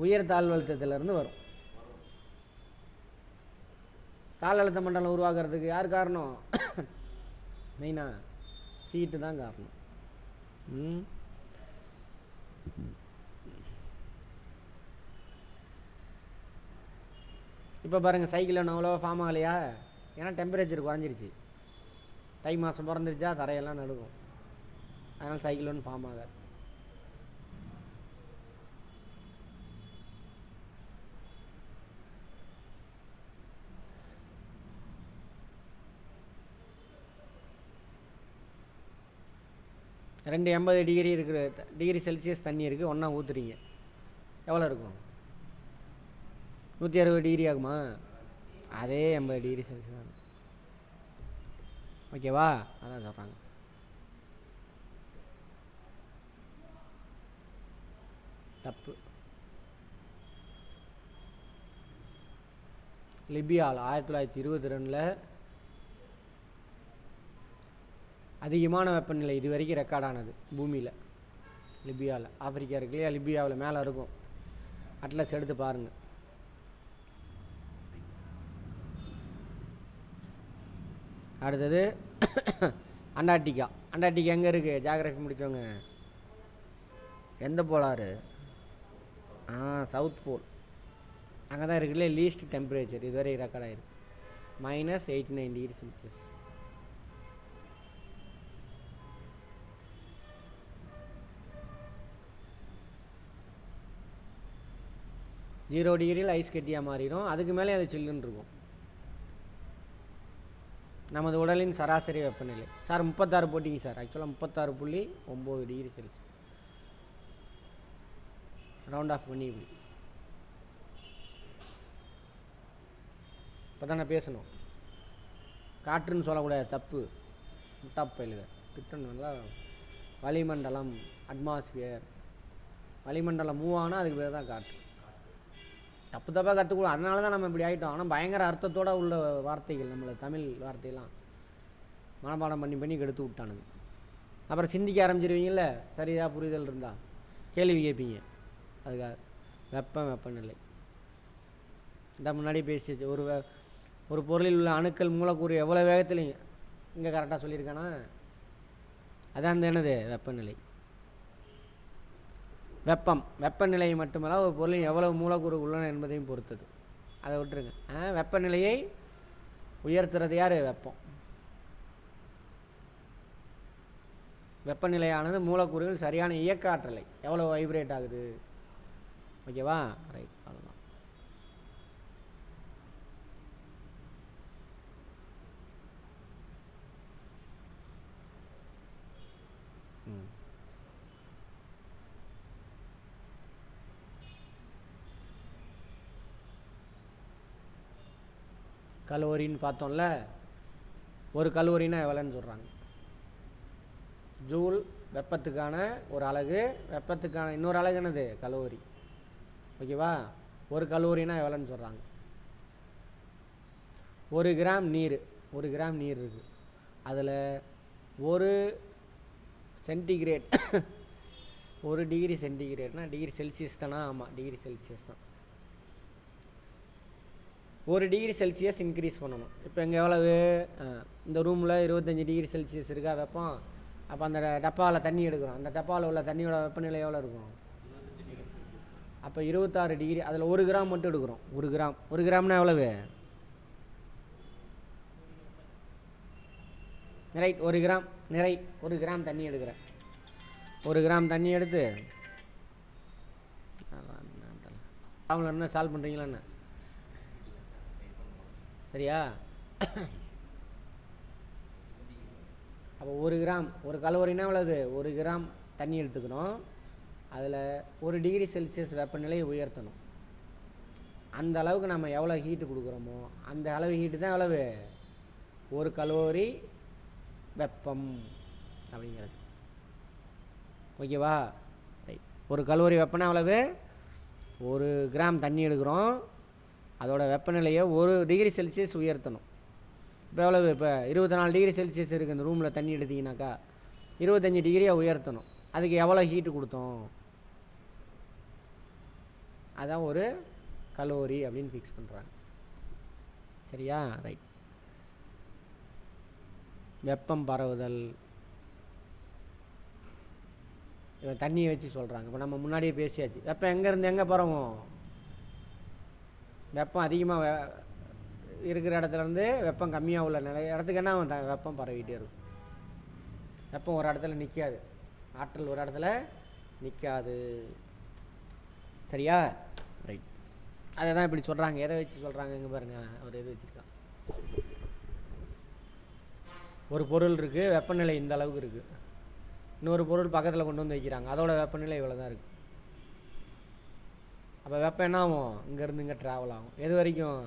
உயர் தாழ்வழுத்தத்திலேருந்து வரும். தாழ்வழுத்த மண்டலம் உருவாக்குறதுக்கு யார் காரணம்? மெயினாக ஹீட்டு தான் காரணம். இப்போ பாருங்கள், சைக்கிள் ஒன்று அவ்வளோவா ஃபார்ம் ஆகலையா? ஏன்னா டெம்பரேச்சர் குறைஞ்சிருச்சு. தை மாதம் பிறந்துருச்சா, தரையெல்லாம் நடுக்கும். அதனால் சைக்கிள் ஒன்று ஃபார்ம் ஆகாது. ரெண்டு 80 டிகிரி இருக்கிற டிகிரி செல்சியஸ் தண்ணி இருக்குது, ஒன்றா ஊற்றுறீங்க, எவ்வளோ இருக்கும்? 160 டிகிரி ஆகுமா? அதே 80 டிகிரி செல்சியஸ் தான். ஓகேவா? அதான் சொல்கிறாங்க. தப்பு. லிபியாவில் 1922 அதிகமான வெப்பநிலை இது வரைக்கும் ரெக்கார்ட் ஆனது பூமியில். லிபியாவில், ஆப்பிரிக்கா இருக்கு இல்லையா, லிபியாவில் மேலே இருக்கும். அட்லஸ் எடுத்து பாருங்கள். அடுத்தது அண்டார்டிகா. அண்டார்டிகா எங்கே இருக்குது? ஜாகிரஃபி முடிச்சவங்க எந்த போலாரு? South pole. அங்கே தான் இருக்குல்ல லீஸ்ட் டெம்பரேச்சர் இதுவரை ரெக்கார்ட் ஆகிருக்கு, -89 டிகிரி செல்சியஸ். ஜீரோ டிகிரியில் ஐஸ் கட்டியாக மாறிடும். அதுக்கு மேலே அது சில்லுன்னு இருக்கும். நமது உடலின் சராசரி வெப்பநிலை சார் 36 போட்டிங்க சார். ஆக்சுவலாக 36.9 டிகிரி செல்சியஸ். ரவுண்ட் ஆஃப் பண்ணி இப்படி இப்போ தான் நான் பேசணும். காற்றுன்னு சொல்லக்கூடாது, தப்பு. முட்டாப்ப இல்லை திட்டணும். நல்லா வளிமண்டலம், அட்மாஸ்பியர். வளிமண்டலம் மூவ் ஆனால் அதுக்கு பேர் தான் காற்று. தப்பு தப்பாக கற்றுக்கூடும். அதனால தான் நம்ம இப்படி ஆகிட்டோம். ஆனால் பயங்கர அர்த்தத்தோடு உள்ள வார்த்தைகள், நம்மளை தமிழ் வார்த்தையெல்லாம் மனப்பாடம் பண்ணி கெடுத்து விட்டானுங்க. அப்புறம் சிந்திக்க ஆரம்பிச்சிருவீங்கள்ல, சரியாக புரிதல் இருந்தால் கேள்வி கேட்பீங்க. அதுக்காக வெப்பநிலை இந்த முன்னாடி பேசிச்சு. ஒரு பொருளில் உள்ள அணுக்கள், மூலக்கூறு எவ்வளோ வேகத்துலையும் இங்கே கரெக்டாக சொல்லியிருக்கானா, அதான் அந்த என்னது வெப்பநிலை. வெப்பநிலை மட்டுமல்ல, ஒரு பொருளின் எவ்வளவு மூலக்கூறு உள்ளன என்பதையும் பொறுத்தது. அதை விட்டுருங்க. வெப்பநிலையை உயர்த்துறது யார்? வெப்பம். வெப்பநிலையானது மூலக்கூறுகள் சரியான இயக்க ஆற்றலை, எவ்வளோ வைப்ரேட் ஆகுது. ஓகேவா? ரைட், அவ்வளோதான். கலோரின்னு பார்த்தோம்ல, ஒரு கலோரின்னா எவ்வளோன்னு சொல்கிறாங்க. ஜூல் வெப்பத்துக்கான ஒரு அலகு, வெப்பத்துக்கான இன்னொரு அலகு என்னது கலோரி. ஓகேவா? ஒரு கலோரினா எவ்வளோன்னு சொல்கிறாங்க. 1 கிராம் நீர், 1 கிராம் நீர் இருக்குது, அதில் 1 சென்டிகிரேட் 1 டிகிரி சென்டிகிரேட்னா டிகிரி செல்சியஸ் தானா? ஆமாம், டிகிரி செல்சியஸ் தான். 1 டிகிரி செல்சியஸ் இன்க்ரீஸ் பண்ணணும். இப்போ இங்கே எவ்வளவு? இந்த ரூமில் 25 டிகிரி செல்சியஸ் இருக்கா வெப்பம். அப்போ அந்த டப்பாவில் தண்ணி எடுக்கிறோம், அந்த டப்பாவில் உள்ள தண்ணியோட வெப்பநிலை எவ்வளோ இருக்கும்? அப்போ 26 டிகிரி. அதில் 1 கிராம் மட்டும் எடுக்கிறோம். 1 கிராம்னா எவ்வளவு? ரைட், 1 கிராம் நிறை. 1 கிராம் தண்ணி எடுக்கிறேன். 1 கிராம் தண்ணி எடுத்து ஃபார்முலா என்ன சால்வ் பண்ணுறீங்களா என்ன? சரியா? அப்போ 1 கிராம், ஒரு கலோரினா எவ்வளவு? 1 கிராம் தண்ணி எடுத்துக்கணும், அதில் 1 டிகிரி செல்சியஸ் வெப்பநிலையை உயர்த்தணும். அந்த அளவுக்கு நம்ம எவ்வளோ ஹீட்டு கொடுக்குறோமோ அந்த அளவு ஹீட்டு தான் எவ்வளவு? 1 கலோரி வெப்பம் அப்படிங்கிறது. ஓகேவா? ரைட். 1 கலோரி வெப்பம்னா எவ்வளவு? 1 கிராம் தண்ணி எடுக்கிறோம், அதோட வெப்பநிலையை 1 டிகிரி செல்சியஸ் உயர்த்தணும். இப்போ எவ்வளவு? இப்போ 24 டிகிரி செல்சியஸ் இருக்குது இந்த ரூமில் தண்ணி எடுத்திங்கனாக்கா, 25 டிகிரியாக உயர்த்தணும். அதுக்கு எவ்வளோ ஹீட்டு கொடுத்தோம்? அதான் 1 கலோரி அப்படின்னு ஃபிக்ஸ் பண்ணுறாங்க. சரியா? ரைட். வெப்பம் பரவுதல் தண்ணியை வச்சு சொல்கிறாங்க. இப்போ நம்ம முன்னாடியே பேசியாச்சு. வெப்பம் எங்கேருந்து எங்கே பரவும்? வெப்பம் அதிகமாக இருக்கிற இடத்துலேருந்து வெப்பம் கம்மியாக உள்ள இடத்துக்கு என்ன வெப்பம் பரவிட்டே இருக்கும். வெப்பம் ஒரு இடத்துல நிற்காது, ஆற்றல் ஒரு இடத்துல நிற்காது. சரியா? ரைட். அதை தான் இப்படி சொல்கிறாங்க. எதை வச்சு சொல்கிறாங்க? இங்கே பாருங்கள், ஒரு இது வச்சுருக்கான். ஒரு பொருள் இருக்குது, வெப்பநிலை இந்த அளவுக்கு இருக்குது. இன்னொரு பொருள் பக்கத்தில் கொண்டு வந்து வைக்கிறாங்க, அதோட வெப்பநிலை இவ்வளோ தான் இருக்குது. அப்போ வெப்பம் என்ன ஆகும்? இங்கேருந்து இங்கே ட்ராவல் ஆகும். எது வரைக்கும்?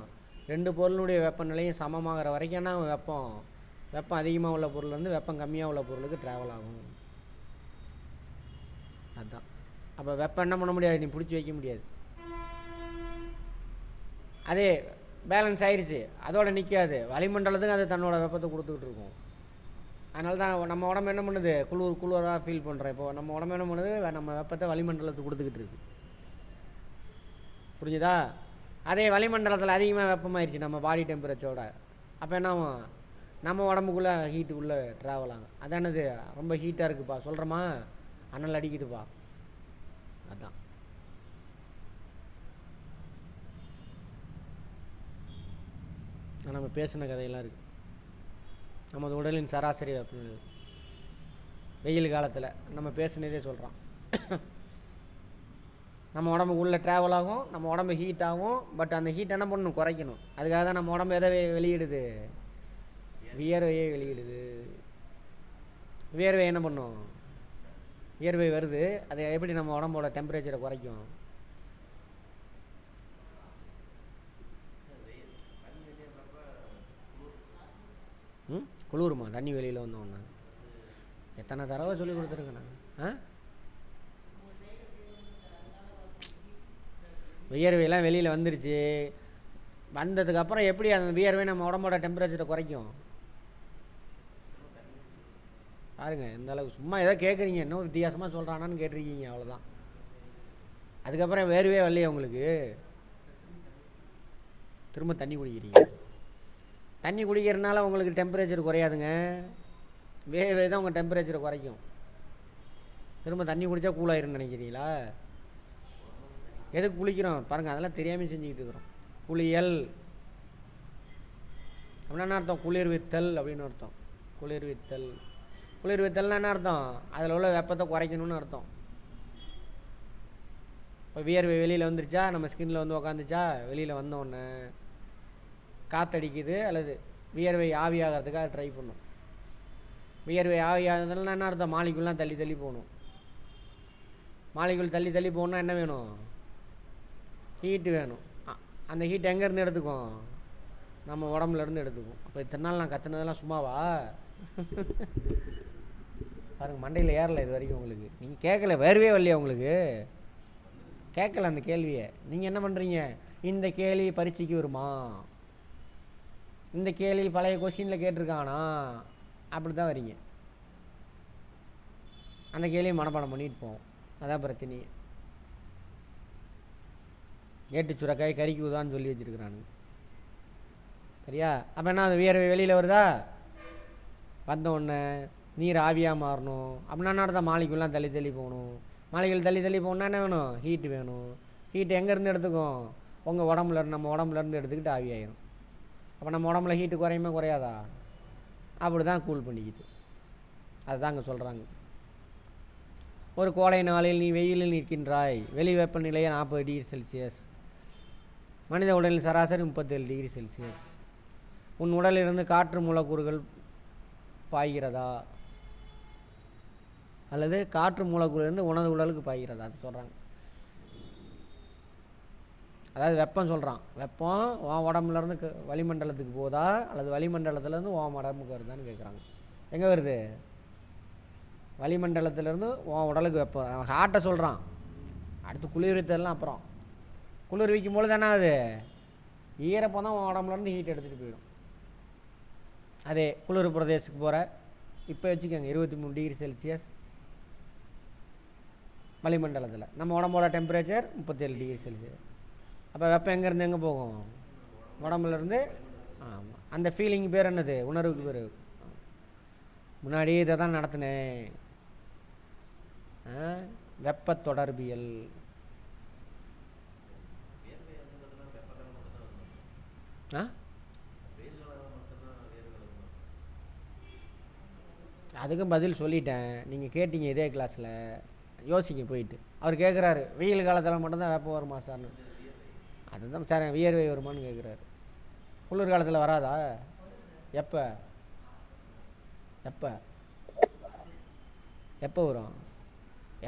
2 பொருளுடைய வெப்பநிலையும் சமமாகிற வரைக்கும் என்ன ஆகும்? வெப்பம் அதிகமாக உள்ள பொருள்லேருந்து வெப்பம் கம்மியாக உள்ள பொருளுக்கு ட்ராவல் ஆகும். அதுதான். அப்போ வெப்பம் என்ன பண்ண முடியாது? நீ பிடிச்சி வைக்க முடியாது. அதே பேலன்ஸ் ஆயிடுச்சு, அதோட நிற்காது, வளிமண்டலத்துக்கு அது தன்னோட வெப்பத்தை கொடுத்துக்கிட்டு இருக்கும். அதனால தான் நம்ம உடம்பு என்ன பண்ணுது? குளிராக ஃபீல் பண்ணுறேன். இப்போ நம்ம உடம்பு என்ன பண்ணுது? நம்ம வெப்பத்தை வளிமண்டலத்துக்கு கொடுத்துக்கிட்டு இருக்கு. புரிஞ்சுதா? அதே வளிமண்டலத்தில் அதிகமாக வெப்பமாயிருச்சு நம்ம பாடி டெம்பரேச்சரோட, அப்போ என்ன ஆகும்? நம்ம உடம்புக்குள்ளே ஹீட்டுக்குள்ளே ட்ராவல் ஆகும். அதானது ரொம்ப ஹீட்டாக இருக்குப்பா சொல்கிறோமா, அனல் அடிக்குதுப்பா, அதுதான். நம்ம பேசின கதையெல்லாம் இருக்குது. நமது உடலின் சராசரி வெப்பநிலை வெயில் காலத்தில் நம்ம பேசினதே சொல்கிறோம். நம்ம உடம்புக்கு உள்ளே ட்ராவல் ஆகும், நம்ம உடம்பு ஹீட் ஆகும். பட் அந்த ஹீட் என்ன பண்ணணும்? குறைக்கணும். அதுக்காக தான் நம்ம உடம்பு எதை வெளியிடுது? வியர்வையே வெளியிடுது. வியர்வை என்ன பண்ணும்? வியர்வை வருது, அது எப்படி நம்ம உடம்போட டெம்பரேச்சரை குறைக்கும்? குளிருமா தண்ணி வெளியில் வந்தோன்னா? எத்தனை தடவை சொல்லி கொடுத்துருக்கேன் நான். வியர்வையெல்லாம் வெளியில் வந்துருச்சு, வந்ததுக்கப்புறம் எப்படி அந்த வியர்வை நம்ம உடம்போட டெம்பரேச்சரை குறைக்கும்? பாருங்க எந்த அளவுக்கு. சும்மா ஏதோ கேட்குறீங்க, இன்னும் வித்தியாசமாக சொல்கிறானான்னு கேட்டிருக்கீங்க, அவ்வளோதான். அதுக்கப்புறம் வேர்வே வரலையே உங்களுக்கு? திரும்ப தண்ணி குடிக்கிறீங்க. தண்ணி குடிக்கிறதுனால உங்களுக்கு டெம்பரேச்சர் குறையாதுங்க, வேர்வை தான் உங்கள் டெம்பரேச்சரை குறைக்கும். திரும்ப தண்ணி குடித்தா கூலாயிருன்னு நினைக்கிறீங்களா? எதுக்கு குளிக்கிறோம் பாருங்கள், அதெல்லாம் தெரியாமல் செஞ்சுக்கிட்டு இருக்கிறோம். குளியல் அப்படின்னா என்ன அர்த்தம்? குளிர்வித்தல் அப்படின்னு அர்த்தம். குளிர்வித்தல்னா என்ன அர்த்தம்? அதில் உள்ள வெப்பத்தை குறைக்கணும்னு அர்த்தம். இப்போ வியர்வை வெளியில் வந்துருச்சா, நம்ம ஸ்கின்னில் வந்து உக்காந்துச்சா, வெளியில் வந்தோடனே காற்றடிக்குது அல்லது வியர்வை ஆவியாகிறதுக்காக ட்ரை பண்ணும். வியர்வை ஆவியாகிறதுலாம் என்ன அர்த்தம்? மாலிகுல்லாம் தள்ளி தள்ளி போகணும். மாலிகுல் தள்ளி தள்ளி போகணுன்னா என்ன வேணும்? ஹீட்டு வேணும். அந்த ஹீட் எங்கேருந்து எடுத்துக்கும்? நம்ம உடம்புலேருந்து எடுத்துக்கும். அப்போ இத்தனை நாள் நான் கற்றுனதெல்லாம் சும்மாவா? பாருங்கள் மண்டையில் ஏறலை இது வரைக்கும் உங்களுக்கு. நீங்கள் கேட்கல, வேறவே வரலையா உங்களுக்கு? கேட்கல அந்த கேள்வியை. நீங்கள் என்ன பண்ணுறீங்க, இந்த கேள்வி பரீட்சைக்கு வருமா, இந்த கேள்வி பழைய கொஸ்டினில் கேட்டிருக்கானா, அப்படி தான் வரீங்க. அந்த கேள்வியை மனப்பாடம் பண்ணிட்டு போவோம். அதான் பிரச்சனையே. ஏட்டு சுரக்காய் கறிக்கு உதான்னு சொல்லி வச்சுருக்குறானுங்க. சரியா? அப்போ என்ன, அது வேறு வெளியில் வருதா? வந்த உடனே நீர் ஆவியாக மாறணும் அப்படின்னா நடந்தால் மாலிகுலாம் தள்ளி தள்ளி போகணும். மாலிகள் தள்ளி தள்ளி போகணுன்னா என்ன வேணும்? ஹீட்டு வேணும். ஹீட்டு எங்கேருந்து எடுத்துக்கும்? உங்கள் உடம்புலேருந்து, நம்ம உடம்புலேருந்து எடுத்துக்கிட்டு ஆவியாயிடும். அப்போ நம்ம உடம்புல ஹீட்டு குறையுமா குறையாதா? அப்படி தான் கூல் பண்ணிக்குது. அதுதான் அங்கே சொல்கிறாங்க. ஒரு கோடை நாளில் நீ வெயிலில் நிற்கின்றாய், வெளி வெப்பநிலையை 40 டிகிரி செல்சியஸ், மனித உடலில் சராசரி 37 டிகிரி செல்சியஸ். உன் உடலிலிருந்து காற்று மூலக்கூறுகள் பாய்கிறதா அல்லது காற்று மூலக்கூறிலிருந்து உனது உடலுக்கு பாய்கிறதா? அது சொல்கிறாங்க. அதாவது வெப்பம் சொல்கிறான். வெப்பம் உன் உடம்புலேருந்து வளிமண்டலத்துக்கு போதா அல்லது வளிமண்டலத்துலேருந்து உன் உடம்புக்கு வருதான்னு கேட்குறாங்க. எங்கே வருது? வளிமண்டலத்திலேருந்து உன் உடலுக்கு வெப்பம். ஹார்ட்டை சொல்கிறான். அடுத்து குளிர்வித்தெல்லாம் அப்புறம். குளிர் வைக்கும் போது தானே அது ஈரப்பம் தான் உன் உடம்புலேருந்து ஹீட் எடுத்துகிட்டு போயிடும். அதே குளிர் பிரதேசத்துக்கு போகிற, இப்போ வச்சுக்கோங்க 23 டிகிரி செல்சியஸ் வளிமண்டலத்தில், நம்ம உடம்போட டெம்பரேச்சர் 37 டிகிரி செல்சியஸ். அப்போ வெப்பம் எங்கேருந்து எங்கே போகும்? உடம்புலேருந்து. ஆமாம், அந்த ஃபீலிங் பேர் என்னது? உணர்வுக்கு பேர். முன்னாடி இதை தான் நடத்தினேன், வெப்ப தொடர்பியல். அதுக்கும் பதில் சொல்லிட்டேன், நீங்கள் கேட்டீங்க இதே கிளாஸில். யோசிங்க போயிட்டு. அவர் கேட்குறாரு, வெயில் காலத்தில் மட்டும்தான் வெப்பம் வருமா சார்னு. அதுதான் சார், வியர்வை வருமானு கேட்குறாரு. குளிர் காலத்தில் வராதா? எப்போ எப்போ எப்போ வரும்?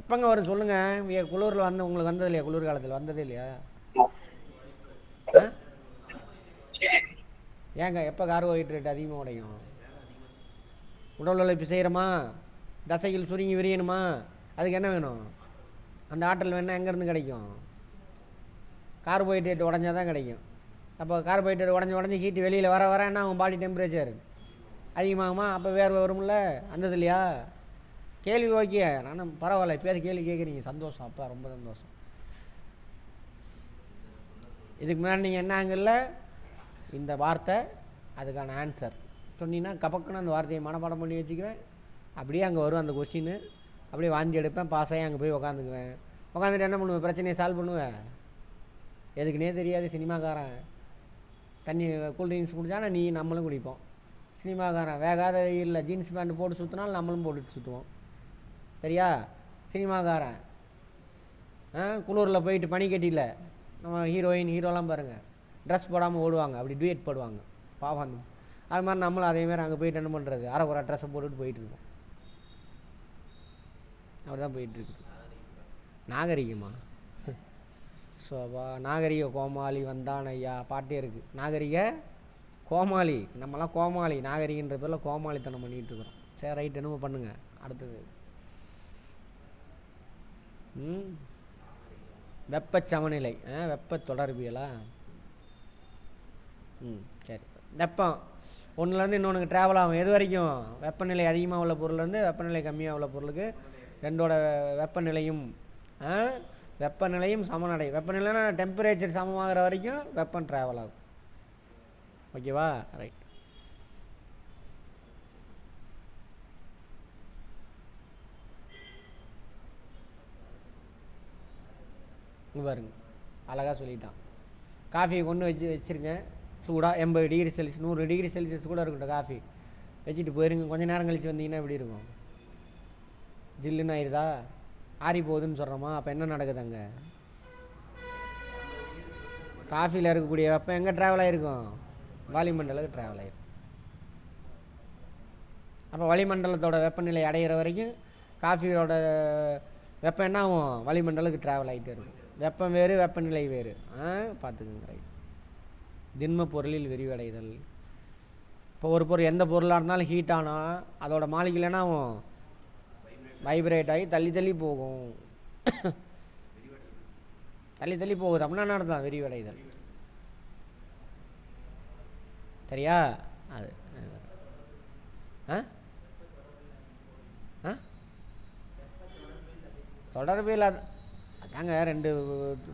எப்போங்க வரும் சொல்லுங்கள். குளிரில் வந்து உங்களுக்கு வந்தது இல்லையா? குளிர் காலத்தில் வந்ததே இல்லையா? ஏங்க எப்போ கார்போஹைட்ரேட் அதிகமாக உடையும்? உடல் உழைப்பு செய்கிறோமா, தசைகள் சுருங்கி விரியணுமா, அதுக்கு என்ன வேணும்? அந்த ஆற்றல் வேணால் எங்கேருந்து கிடைக்கும்? கார்போஹைட்ரேட் உடஞ்சா தான் கிடைக்கும். அப்போ கார்போஹைட்ரேட் உடஞ்சி ஹீட்டு வெளியில் வர வர என்ன ஆகும்? பாடி டெம்பரேச்சர் அதிகமாகுமா? அப்போ வேர்வை வரும்ல? வந்தது இல்லையா? கேள்வி ஓகே, நானும் பரவாயில்ல, இப்போ கேள்வி கேட்குறீங்க, சந்தோஷம். அப்போ ரொம்ப சந்தோஷம். இதுக்கு முன்னாடி நீங்கள் என்ன ஆங்கிளில் இந்த வார்த்தை அதுக்கான ஆன்சர் சொன்னீங்கன்னா கபக்குன்னு அந்த வார்த்தையை மனப்பாடம் பண்ணி வச்சுக்குவேன். அப்படியே அங்கே வரும் அந்த கொஸ்டின்னு, அப்படியே வாந்தி எடுப்பேன், பாஸ் ஆகி அங்கே போய் உக்காந்துக்குவேன். உட்காந்துட்டு என்ன பண்ணுவேன்? பிரச்சனையை சால்வ் பண்ணுவேன். எதுக்குன்னே தெரியாது. சினிமாக்காரன் தண்ணி கூல்ட்ரிங்க்ஸ் குடித்தானா நீ நம்மளும் குடிப்போம். சினிமாக்காரன் வேகாத இல்லை ஜீன்ஸ் பேண்ட் போட்டு சுற்றினாலும் நம்மளும் போட்டு சுற்றுவோம். சரியா? சினிமாக்காரன் குளூரில் போயிட்டு பனி கட்டியில் நம்ம ஹீரோலாம் பாருங்கள், ட்ரெஸ் போடாமல் ஓடுவாங்க, அப்படி டூயட் போடுவாங்க, பாவம். அது மாதிரி நம்மளும் அதேமாதிரி அங்கே போயிட்டு என்ன பண்ணுறது? அரை ஒரு ட்ரெஸ்ஸை போட்டுட்டு போயிட்டுருக்கோம். அப்படி தான் போயிட்டுருக்குது. நாகரிகமா? சோபா நாகரிக கோமாளி வந்தான் ஐயா பாட்டே இருக்குது. நாகரிக கோமாளி, நம்மளாம் கோமாளி, நாகரிகன்ற பேரில் கோமாளித்தனம் பண்ணிகிட்ருக்குறோம். சரி ரைட், என்னமோ பண்ணுங்கள். அடுத்தது வெப்ப சமநிலை, வெப்ப தொடர்பியலா? சரி. வெப்பம் ஒன்றுலேருந்து இன்னொன்றுக்கு ட்ராவல் ஆகும். எது வரைக்கும்? வெப்பநிலை அதிகமாக உள்ள பொருள்லேருந்து வெப்பநிலை கம்மியாக உள்ள பொருளுக்கு ரெண்டோட வெப்பநிலையும் சமநடை. வெப்பநிலைனா டெம்பரேச்சர் சமமாகிற வரைக்கும் வெப்பம் ட்ராவல் ஆகும். ஓகேவா? ரைட். இங்கே பாருங்க, அழகாக சொல்லிட்டான். காஃபியை கொண்டு வச்சுருங்க சூடாக 80 டிகிரி செல்சியஸ் 100 டிகிரி செல்சியஸ் கூட இருக்கட்டும். காஃபி வச்சுட்டு போயிருங்க. கொஞ்சம் நேரம் கழித்து வந்தீங்கன்னா எப்படி இருக்கும்? ஜில்லுன்னு ஆயிடுதா? ஆறி போகுதுன்னு சொல்கிறோமா? அப்போ என்ன நடக்குது அங்கே? காஃபியில் இருக்கக்கூடிய வெப்பம் எங்கே ட்ராவல் ஆகிருக்கும்? வளிமண்டலத்துக்கு ட்ராவல் ஆகிருக்கும். அப்போ வளிமண்டலத்தோட வெப்பநிலை அடைகிற வரைக்கும் காஃபியோட வெப்பம் என்ன ஆகும்? வளிமண்டலத்துக்கு ட்ராவல் ஆகிட்டே இருக்கும். வெப்பம் வேறு, வெப்பநிலை வேறு. பார்த்துக்குங்க. ரைட். திண்ம பொருளில் விரிவடைதல். இப்போ ஒரு பொருள், எந்த பொருளாக இருந்தாலும் ஹீட் ஆனால் அதோட மாலிகுல் என்ன ஆகும்? வைப்ரேட் ஆகி தள்ளி தள்ளி போகும். தள்ளி தள்ளி போகுது அப்படின்னா என்ன அர்த்தம்? விரிவடைதல். சரியா? அது ஆ ஆ தொடர்பில் அதாங்க ரெண்டு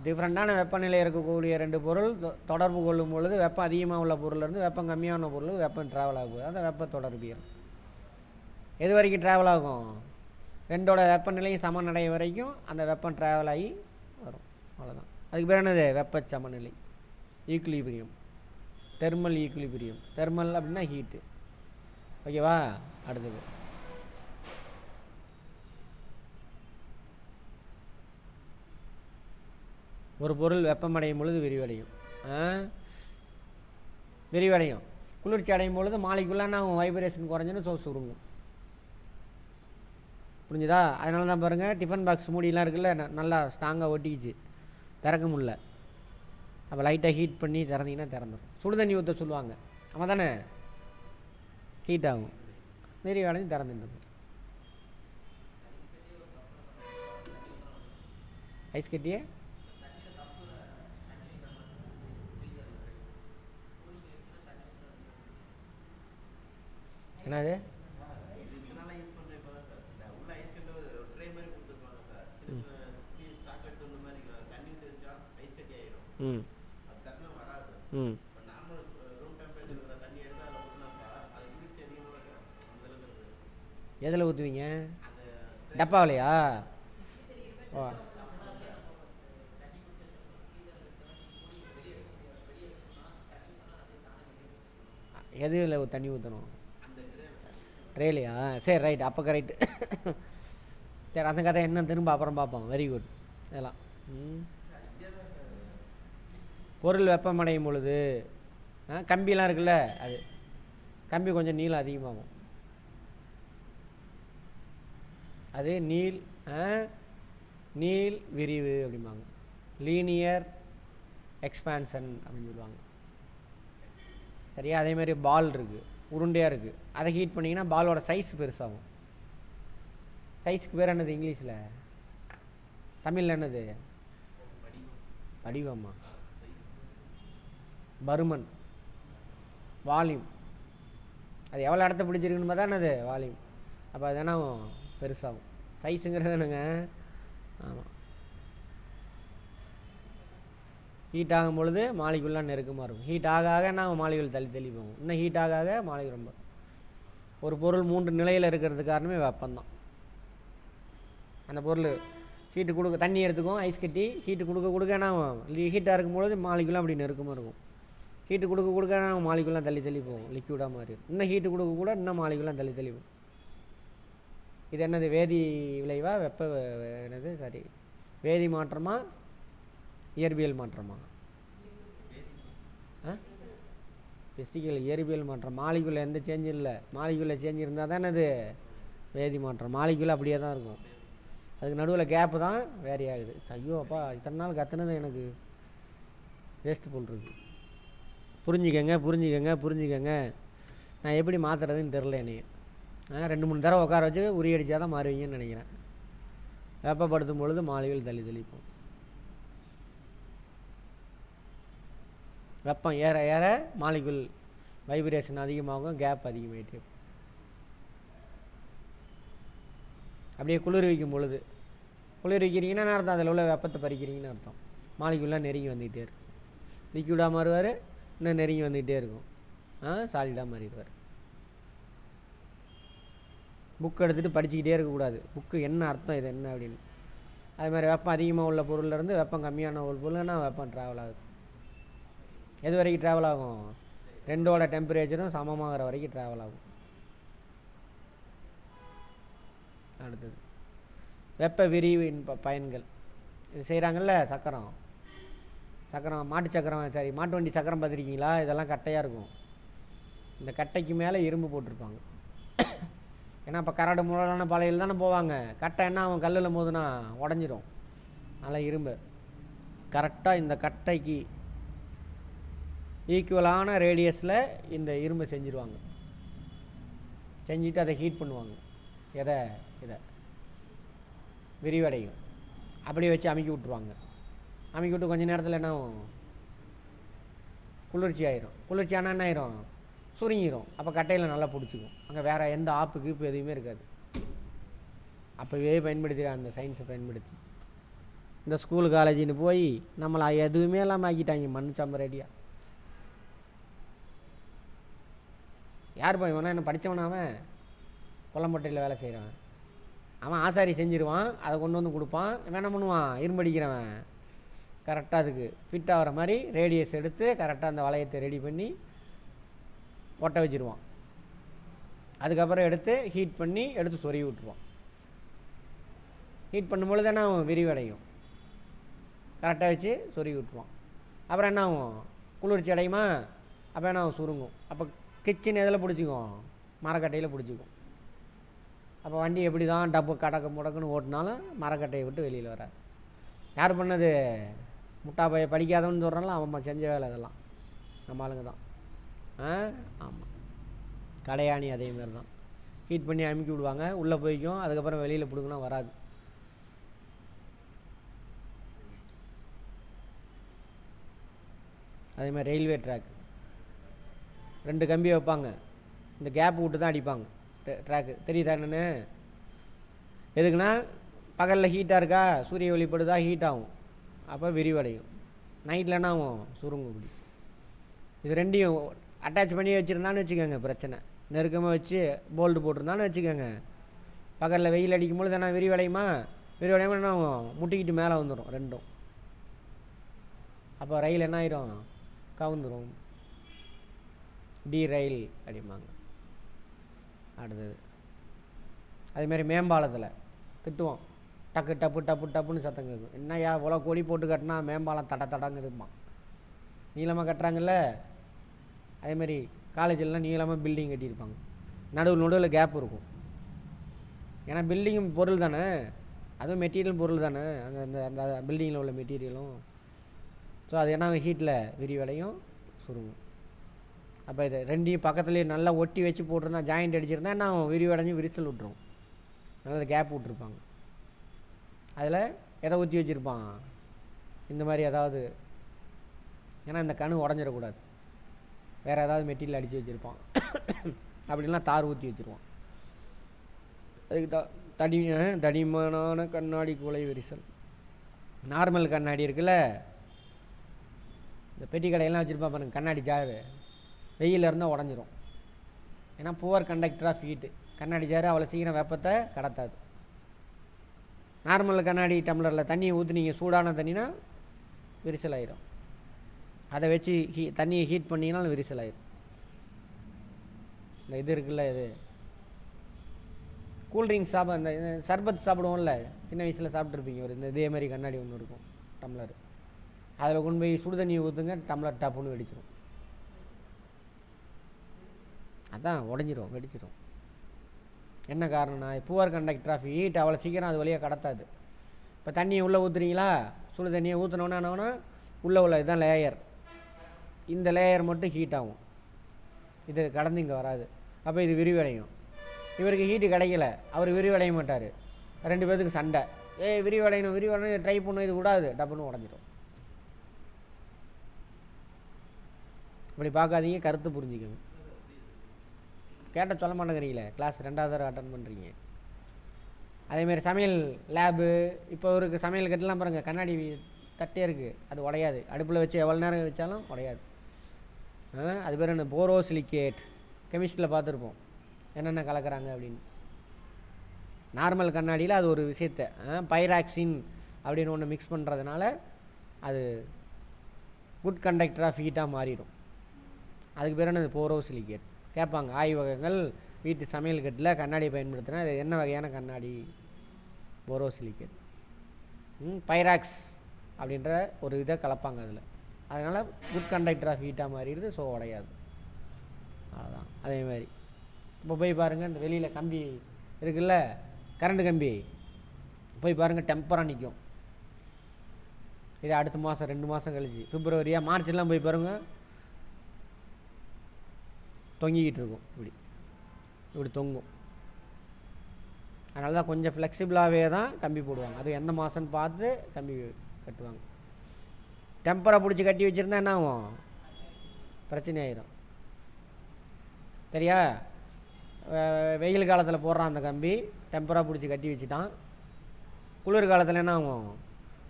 டிஃப்ரெண்ட்டான வெப்பநிலை இருக்கக்கூடிய ரெண்டு பொருள் தொடர்பு கொள்ளும் பொழுது வெப்பம் அதிகமாக உள்ள பொருள்லேருந்து வெப்பம் கம்மியான பொருள் வெப்பம் ட்ராவல் ஆகும். அந்த வெப்ப தொடர்பியல் எது வரைக்கும் ட்ராவல் ஆகும்? ரெண்டோட வெப்பநிலையும் சமநிலை வரைக்கும் அந்த வெப்பம் ட்ராவல் ஆகி வரும். அவ்வளோதான். அதுக்கு பேர் என்னது? வெப்ப சமநிலை, ஈக்குலிபிரியம், தெர்மல் ஈக்குலிபிரியம். தெர்மல் அப்படின்னா ஹீட்டு. ஓகேவா? அடுத்தது ஒரு பொருள் வெப்பமடையும் பொழுது விரிவடையும். விரிவடையும். குளிர்ச்சி அடையும் பொழுது மாலிக்குள்ளான வைப்ரேஷன் குறைஞ்சுன்னு சுருங்கும். புரிஞ்சுதா? அதனால தான் பாருங்கள், டிஃபன் பாக்ஸ் மூடிலாம் இருக்குல்ல, நல்லா ஸ்ட்ராங்காக ஒட்டிக்கிச்சு, திறக்க முடில. அப்போ லைட்டாக ஹீட் பண்ணி திறந்தீங்கன்னா திறந்துடும். சுடு தண்ணி ஊற்ற சொல்லுவாங்க, ஆமாம் தானே? ஹீட் ஆகும், விரிவடைஞ்சு திறந்துட்டு. ஐஸ் கட்டியே என்னது? எதில் ஊற்றுவீங்க? டப்பாவிலையா? ஓ, எதில் தண்ணி ஊற்றணும்? ட்ரேலையா? சரி, ரைட். அப்போ கரெக்டு. சரி, அந்த கதை என்ன திரும்ப அப்புறம் பார்ப்போம். Very good. இதெல்லாம் பொருள் வெப்பமடையும் பொழுது கம்பிலாம் இருக்குல்ல, அது கம்பி கொஞ்சம் நீளம் அதிகமாகும். அது நீள் விரிவு அப்படிம்பாங்க. லீனியர் எக்ஸ்பான்ஷன் அப்படின்னு சொல்லுவாங்க. சரியா? அதேமாதிரி பால் இருக்குது, உருண்டையாக இருக்குது. அதை ஹீட் பண்ணிங்கன்னா பாலோட சைஸ் பெருசாகும். சைஸுக்கு பேர் என்னது இங்கிலீஷில்? தமிழில் என்னது? வடிவமா? பருமன், வால்யூம். அது எவ்வளோ இடத்த பிடிச்சிருக்குன்னு பார்த்தா என்னது? வால்யூம். அப்போ அது என்ன பெருசாகும். சைஸுங்கிறது என்னங்க? ஆமாம். ஹீட் ஆகும் பொழுது மாலிகுல்லாம் நெருக்கமாக இருக்கும். ஹீட் ஆக ஆக என்ன மாலிகுல் தள்ளி தள்ளி போகும். இன்னும் ஹீட் ஆக ஆக மாலிகுல் ரொம்ப. ஒரு பொருள் 3 நிலையில் இருக்கிறது காரணமே வெப்பம்தான். அந்த பொருள் ஹீட்டு கொடுக்க, தண்ணி எடுத்துக்கும், ஐஸ் கட்டி ஹீட்டு கொடுக்க என்ன ஹீட்டாக இருக்கும்பொழுது மாலிகுல்லாம் அப்படி நெருக்கமாக இருக்கும். ஹீட்டு கொடுக்க மாலிகுல்லாம் தள்ளி தள்ளி போகும், லிக்யூடாக மாதிரி. இன்னும் ஹீட்டு கூட இன்னும் மாலிகுல்லாம் தள்ளி தள்ளி போகும். இது என்னது? வேதி விளைவா? என்னது? சரி, வேதி மாற்றமா இயற்பியல் மாற்றமா? ஃபிசிக்கல், இயற்பியல் மாற்றம். மாலிகுள்ள எந்த சேஞ்சும் இல்லை. மாலிகுள்ள சேஞ்ச் இருந்தால் தான் அது வேதி மாற்றம். மாலிகுள்ள அப்படியே தான் இருக்கும். அதுக்கு நடுவில் கேப்பு தான் வேரி ஆகுது. ஐயோ அப்பா, இத்தனை நாள் கற்றுனது எனக்கு வேஸ்ட்டு போல்ருக்கு. புரிஞ்சுக்கங்க. நான் எப்படி மாற்றுறதுன்னு தெரில. என்னைய 2-3 தடவை உட்கார வச்சு உரி அடித்தா தான் மாறுவீங்கன்னு நினைக்கிறேன். வெப்பப்படுத்தும் பொழுது மாலிகுல் தள்ளி தள்ளிப்போம். வெப்பம் ஏற ஏற மாலிகுல் வைப்ரேஷன் அதிகமாகும், கேப் அதிகமாகிட்டே இருக்கும். அப்படியே குளிர்விக்கும் பொழுது, குளிர்விக்கிறீங்கன்னா அர்த்தம் அதில் உள்ள வெப்பத்தை பறிக்கிறீங்கன்னு அர்த்தம். மாலிகுல்லாம் நெருங்கி வந்துக்கிட்டே இருக்கும். லிக்யூடாக மாறுவார், இன்னும் நெருங்கி வந்துக்கிட்டே இருக்கும். சாலிடாக மாறிடுவார். புக் எடுத்துகிட்டு படிச்சுக்கிட்டே இருக்கக்கூடாது. புக்கு என்ன அர்த்தம், இது என்ன அப்படின்னு. அது மாதிரி வெப்பம் அதிகமாக உள்ள பொருள்லேருந்து வெப்பம் கம்மியான ஒரு பொருள்னா வெப்பம் ட்ராவல் ஆகுது. எது வரைக்கும் ட்ராவல் ஆகும்? ரெண்டோட டெம்பரேச்சரும் சமமாகிற வரைக்கும் ட்ராவல் ஆகும். அடுத்தது வெப்ப விரிவின் பயன்கள். இது செய்கிறாங்கல்ல, சக்கரம் மாட்டு சக்கரம், சரி மாட்டு வண்டி சக்கரம் பார்த்துருக்கீங்களா? இதெல்லாம் கட்டையாக இருக்கும். இந்த கட்டைக்கு மேலே இரும்பு போட்டிருப்பாங்க. ஏன்னா இப்போ கரடு முரடான பாலையில் தானே போவாங்க. கட்டை என்ன ஆகும்? கல்லில் மோதுனா உடஞ்சிரும். அதனால் இரும்பு கரெக்டாக இந்த கட்டைக்கு ஈக்குவலான ரேடியஸில் இந்த இரும்பை செஞ்சுருவாங்க. செஞ்சுட்டு அதை ஹீட் பண்ணுவாங்க. இதை விரிவடையும். அப்படியே வச்சு அமுக்கி விட்ருவாங்க. அமுக்கி விட்டு கொஞ்சம் நேரத்தில் என்ன ஆகும், குளிர்ச்சி ஆயிரும். குளிர்ச்சி ஆனால் என்ன ஆயிரும், சுருங்கிடும். அப்போ கட்டையில் நல்லா பிடிச்சிக்கும். அங்கே வேறு எந்த ஆப்பு கீப்பு எதுவுமே இருக்காது. அப்போவே பயன்படுத்திடுறாங்க அந்த சயின்ஸை பயன்படுத்தி. இந்த ஸ்கூலு காலேஜின்னு போய் நம்மளை எதுவுமே இல்லாமல் ஆக்கிட்டாங்க, மண் சம்பர ரெடியாக. யார் போய் வேணா என்ன படித்தவன, அவன் கொல்லம்பட்டையில் வேலை செய்கிறான், அவன் ஆசாரி செஞ்சிருவான், அதை கொண்டு வந்து கொடுப்பான். இவன் என்ன பண்ணுவான், இரும்படிக்கிறவன் கரெக்டாக அதுக்கு ஃபிட் ஆகிற மாதிரி ரேடியஸ் எடுத்து கரெக்டாக அந்த வளையத்தை ரெடி பண்ணி ஒட்ட வச்சுருவான். அதுக்கப்புறம் எடுத்து ஹீட் பண்ணி எடுத்து சொருகி விட்டுருவான். ஹீட் பண்ணும்பொழுது என்ன ஆகும், விரிவடையும். கரெக்டாக வச்சு சொருகி விட்டுருவான். அப்புறம் என்ன ஆகும், குளிர்ச்சி அடையுமா, அப்போ என்ன ஆகும், சுருங்கும். அப்போ கிச்சன் எதில் பிடிச்சிக்கும், மரக்கட்டையில் பிடிச்சிக்கும். அப்போ வண்டி எப்படி தான் டப்பு கடக்க முடக்குன்னு ஓட்டினாலும் மரக்கட்டையை விட்டு வெளியில் வராது. யார் பண்ணது, முட்டா பைய படிக்காதவன்னு சொல்கிறாங்களோ அவன் செஞ்ச வேலை இதெல்லாம், நம்ம ஆளுங்க தான். ஆமாம், கடையாணி அதேமாரி தான். ஹீட் பண்ணி அமுக்கி விடுவாங்க, உள்ளே போய்க்கும். அதுக்கப்புறம் வெளியில் பிடுங்கினா வராது. அதேமாதிரி ரயில்வே ட்ராக் 2 கம்பி வைப்பாங்க, இந்த கேப் விட்டு தான் அடிப்பாங்க ட்ராக்கு. தெரியுதா என்னென்னு? எதுக்குன்னா பகலில் ஹீட்டாக இருக்கா, சூரிய ஒளிப்படுதா, ஹீட் ஆகும். அப்போ விரிவடையும். நைட்டில் என்ன ஆகும், சுருங்கும். இப்படி இது ரெண்டையும் அட்டாச் பண்ணி வச்சுருந்தான்னு வச்சுக்கோங்க, பிரச்சனை. நெருக்கமாக வச்சு போல்டு போட்டிருந்தான்னு வச்சுக்கோங்க, பகலில் வெயில் அடிக்கும் பொழுது என்ன விரிவடையுமா, விரிவடையாமல் என்ன ஆகும், முட்டிக்கிட்டு மேலே வந்துடும் ரெண்டும். அப்போ ரயில் என்ன ஆயிரும், கவுந்துடும். டி ரயில் அப்படிம்பாங்க. அடுத்தது அதேமாரி மேம்பாலத்தில் திட்டுவோம், டக்கு டப்பு டப்பு டப்புன்னு சத்தம் கேட்கும். என்னையா இவ்வளோ கொடி போட்டு கட்டினா மேம்பாலம் தட தடங்க இருப்பான், நீளமாக கட்டுறாங்கல்ல. அதேமாரி காலேஜிலலாம் நீளமாக பில்டிங் கட்டியிருப்பாங்க, நடுவில் கேப் இருக்கும். ஏன்னா பில்டிங்கும் பொருள் தானே, அதுவும் மெட்டீரியல் பொருள் தானே, அந்த அந்த பில்டிங்கில் உள்ள மெட்டீரியலும். ஸோ அது என்ன ஹீட்டில் விரிவடையும், சுருங்கும். அப்போ இது ரெண்டையும் பக்கத்துலேயே நல்லா ஒட்டி வச்சு போட்டிருந்தா, ஜாயிண்ட் அடிச்சிருந்தா என்ன விரிவடைஞ்சு விரிசல் விட்டுரும். அதனால் கேப் விட்ருப்பாங்க. அதில் எதை ஊற்றி வச்சுருப்பான், இந்த மாதிரி ஏதாவது, ஏன்னா இந்த கணு உடஞ்சிடக்கூடாது, வேறு ஏதாவது மெட்டீரியல் அடித்து வச்சுருப்பான். அப்படின்லாம் தார் ஊற்றி வச்சுருவான். அதுக்கு தடிமனான கண்ணாடி குலை விரிசல். நார்மல் கண்ணாடி இருக்குல்ல, இந்த பெட்டி கடையெல்லாம் வச்சுருப்பா பாருங்க, கண்ணாடி ஜாரு வெயிலில் இருந்தால் உடஞ்சிரும். ஏன்னா புவர் கண்டக்டர் ஆஃப் ஹீட்டு. கண்ணாடி ஜாரு அவ்வளோ சீக்கிரம் வெப்பத்தை கடத்தாது. நார்மல் கண்ணாடி டம்ளரில் தண்ணியை ஊற்றுனீங்க, சூடான தண்ணினா விரிசல் ஆயிரும். அதை வச்சு தண்ணியை ஹீட் பண்ணிங்கனாலும் விரிசல் ஆயிரும். இந்த இது இருக்குல்ல, இது கூல்ட்ரிங்க்ஸ் இந்த சர்பத் சாப்பிடுவோம்ல, சின்ன வயசில் சாப்பிட்ருப்பீங்க. ஒரு இந்த இதே மாதிரி கண்ணாடி ஒன்று இருக்கும் டம்ளர், அதில் கொண்டு போய் சுடு தண்ணியை ஊற்றுங்க, டம்ளர் டப்புன்னு வெடிச்சிடும். அதான் உடஞ்சிரும், வெடிச்சிடும். என்ன காரணம்னா புவர் கண்டக்டர் ஆஃப் ஹீட் அவ்வளோ சீக்கிரம் அது வழியாக கடத்தாது. இப்போ தண்ணியை உள்ளே ஊற்றுறீங்களா, சுடு தண்ணியை ஊற்றினோன்னா என்னன்னா உள்ளே உள்ள இதுதான் லேயர், இந்த லேயர் மட்டும் ஹீட் ஆகும், இது கடந்து இங்கே வராது. அப்போ இது விரிவடையும். இவருக்கு ஹீட்டு கிடைக்கல, அவர் விரிவடைய மாட்டார். 2 பேர்த்துக்கு சண்டை, விரிவடையணும் ட்ரை பண்ணும், இது விடாது, டப்புன்னு உடஞ்சிடும். இப்படி பார்க்காதீங்க, கருத்து புரிஞ்சுக்கோங்க. கேட்ட சொல்ல மாட்டேங்கிறீங்களே, கிளாஸ் 2வது தடவை அட்டன் பண்ணுறீங்க. அதேமாரி சமையல் லேபு, இப்போ ஒரு சமையல் கட்டெலாம் பாருங்கள், கண்ணாடி தட்டே இருக்குது, அது உடையாது. அடுப்பில் வச்சு எவ்வளோ நேரம் வச்சாலும் உடையாது. அது பேர் என்ன, போரோசிலிகேட். கெமிஸ்ட்ரியில் பார்த்துருப்போம் என்னென்ன கலக்கிறாங்க அப்படின்னு. நார்மல் கண்ணாடியில் அது ஒரு விஷயத்தை பைராக்சின் அப்படின்னு ஒன்று மிக்ஸ் பண்ணுறதுனால அது குட் கண்டக்டர் ஆஃப் ஹீட்டாக மாறிடும். அதுக்கு பேர் என்னது, போரோசிலிகேட். கேட்பாங்க ஆய்வகங்கள், வீட்டு சமையல் கட்டில் கண்ணாடி பயன்படுத்தினா அது என்ன வகையான கண்ணாடி, போரோசிலிகேட். பைராக்ஸ் அப்படின்ற ஒரு இதை கலப்பாங்க அதில், அதனால் குட் கண்டக்டர் ஆஃப் ஹீட்டாக மாறிடுது. ஸோ உடையாது. அதுதான் அதேமாதிரி இப்போ போய் பாருங்கள், இந்த வெளியில் கம்பி இருக்குல்ல, கரண்ட் கம்பி, போய் பாருங்கள் டெம்பராக நிற்கும். இது அடுத்த மாதம் 2 மாதம் கழிச்சு, பிப்ரவரியா மார்ச்லாம் போய் பாருங்கள், தொங்கிக்கிட்டு இருக்கும். இப்படி தொங்கும். அதனால தான் கொஞ்சம் ஃப்ளெக்சிபிளாகவே தான் கம்பி போடுவாங்க. அது எந்த மாதம்னு பார்த்து கம்பி கட்டுவாங்க. டெம்பராக பிடிச்சி கட்டி வச்சுருந்தா என்ன ஆகும்? பிரச்சனை ஆயிரும். சரியா? வெயில் காலத்தில் போடுறான் அந்த கம்பி, டெம்பராக பிடிச்சி கட்டி வச்சுட்டான். குளிர் காலத்தில் என்ன ஆகும்?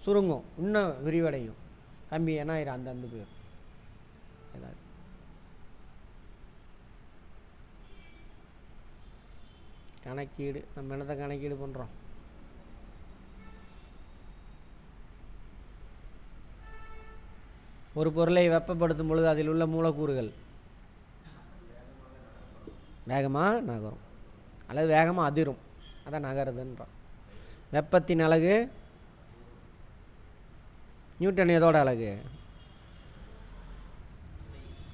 சுருங்கும், இன்னும் விரிவடையும் கம்பி. என்ன ஆயிரும்? அந்த போயிடும். ஏதாவது கணக்கீடு, நம்ம என்னத்தை கணக்கீடு பண்ணுறோம்? ஒரு பொருளை வெப்பப்படுத்தும் பொழுது அதில் உள்ள மூலக்கூறுகள் வேகமாக நகரும் அல்லது வேகமாக அதிரும். அதான் நகருதுன்றோம். வெப்பத்தின் அலகு நியூட்டன். எதோட அலகு?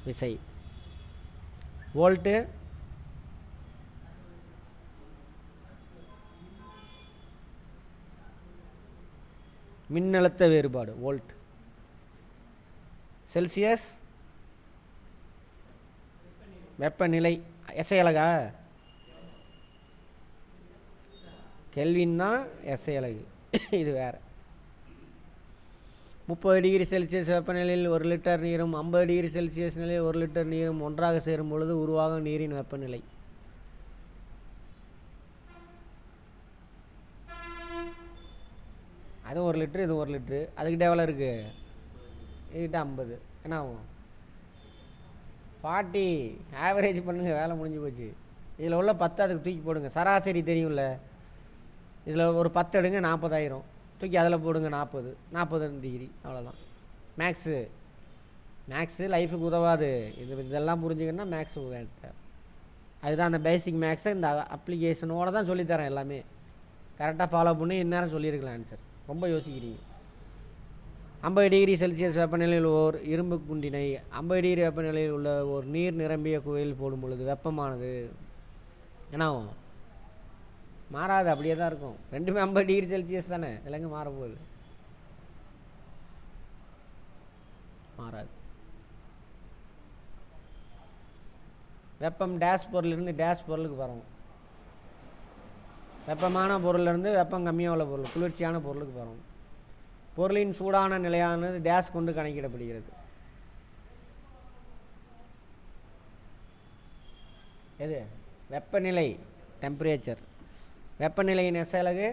விசை. வோல்ட்டு மின்னழுத்த வேறுபாடு, வோல்ட். செல்சியஸ் வெப்பநிலை. எஸ்ஐ அலகா? கெல்வின் தான் எஸ்ஐ அலகு. இது வேறு. 30 டிகிரி செல்சியஸ் வெப்பநிலையில் 1 லிட்டர் நீரும் 50 டிகிரி செல்சியஸ் நிலையில் 1 லிட்டர் நீரும் ஒன்றாக சேரும் பொழுது உருவாகும் நீரின் வெப்பநிலை. அது 1 லிட்ரு, இது 1 லிட்ரு. அதுக்கிட்ட எவ்வளோ இருக்குது? இதுக்கிட்ட 50. என்ன ஆகும்? 40. ஆவரேஜ் பண்ணுங்கள், வேலை முடிஞ்சு போச்சு. இதில் உள்ள 10 அதுக்கு தூக்கி போடுங்க. சராசரி தெரியும்ல. இதில் ஒரு 10 எடுங்க, 40,000. தூக்கி அதில் போடுங்க, 40 டிகிரி. அவ்வளோதான். மேக்ஸு லைஃபுக்கு உதவாது. இதெல்லாம் புரிஞ்சுக்கணுன்னா மேக்ஸு உதவ. அதுதான் அந்த பேசிக் மேக்ஸை இந்த அப்ளிகேஷனோடு தான் சொல்லித்தரேன். எல்லாமே கரெக்டாக ஃபாலோ பண்ணி இந்நேரம் சொல்லியிருக்கலாம் ஆன்சர். ரொம்ப யோசிக்கிறீங்க. 50 டிகிரி செல்சியஸ் வெப்பநிலையில் ஓர் இரும்பு குண்டினை 50 டிகிரி வெப்பநிலையில் உள்ள ஒரு நீர் நிரம்பிய குவையில் போடும் பொழுது வெப்பமானது என்ன ஆகும்? மாறாது, அப்படியே தான் இருக்கும். ரெண்டுமே 50 டிகிரி செல்சியஸ் தானே. இல்லைங்க மாறப்போகுது? மாறாது. வெப்பம் டேஷ் பொருளிலிருந்து டேஷ் பொருளுக்கு பரவும். வெப்பமான பொருளிலிருந்து வெப்பம் கம்மியாக உள்ள பொருள், குளிர்ச்சியான பொருளுக்கு பரவும். பொருளின் சூடான நிலையானது டேஷ் கொண்டு கணக்கிடப்படுகிறது. எது? வெப்பநிலை, டெம்பரேச்சர். வெப்பநிலையின் எஸ் அலகு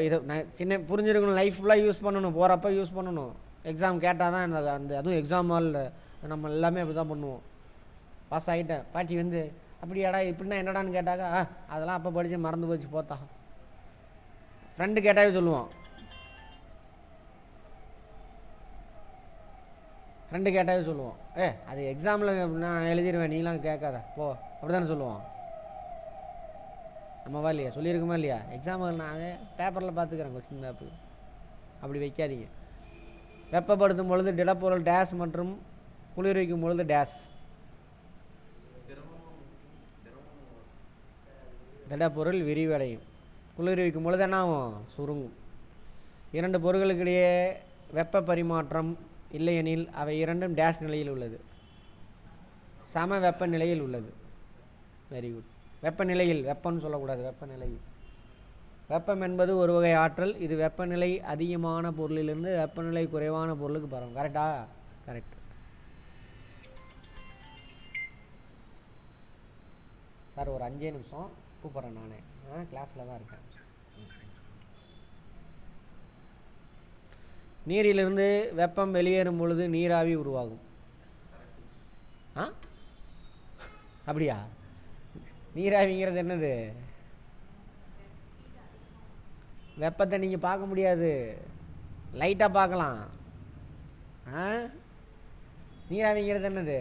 இதை நான் சின்ன புரிஞ்சிருக்கணும். லைஃப் ஃபுல்லாக யூஸ் பண்ணணும், போகிறப்ப யூஸ் பண்ணணும். எக்ஸாம் கேட்டால் தான் அந்த அதுவும் எக்ஸாம் ஹாலில் நம்ம எல்லாமே அப்படி தான் பண்ணுவோம். பாஸ் ஆகிட்டேன். பாட்டி அப்படியாடா இப்படின்னா என்னடான்னு கேட்டாக்கா அதெல்லாம் அப்போ படித்து மறந்து போச்சு போத்தா. ஃப்ரெண்டு கேட்டாவே சொல்லுவான். அது எக்ஸாமில் நான் எழுதிடுவேன், நீலாம் கேட்காத போ, அப்படி தானே சொல்லுவான். நம்மவா இல்லையா? சொல்லியிருக்குமா இல்லையா? எக்ஸாம்பிள் நான் பேப்பரில் பார்த்துக்கிறேன், கொஸ்டின் பேப்பர். அப்படி வைக்காதீங்க. வெப்பப்படுத்தும் பொழுது திடப்பொருள் டேஷ் மற்றும் குளிர்விக்கும் பொழுது டேஷ். திடப்பொருள் விரிவடையும், குளிர்விக்கும் பொழுது என்ன ஆகும்? சுருங்கும். 2 பொருட்களுக்கிடையே வெப்ப பரிமாற்றம் இல்லையெனில் அவை இரண்டும் டேஷ் நிலையில் உள்ளது, சம வெப்பநிலையில் உள்ளது. Very good. வெப்பநிலையில், வெப்பம்னு சொல்லக்கூடாது, வெப்பநிலையில். வெப்பம் என்பது ஒரு வகை ஆற்றல். இது வெப்பநிலை அதிகமான பொருளிலிருந்து வெப்பநிலை குறைவான பொருளுக்கு பரவும். கரெக்டா? கரெக்ட். சார் ஒரு 5 நிமிஷம் கூப்பிட்றேன். நான் கிளாஸில் தான் இருக்கேன். நீரிலிருந்து வெப்பம் வெளியேறும் பொழுது நீராவி உருவாகும். அப்படியா? நீராவிங்கிறது என்னது? வெப்பத்தை நீங்கள் பார்க்க முடியாது, லைட்டாக பார்க்கலாம். நீராவிங்கிறது என்னது?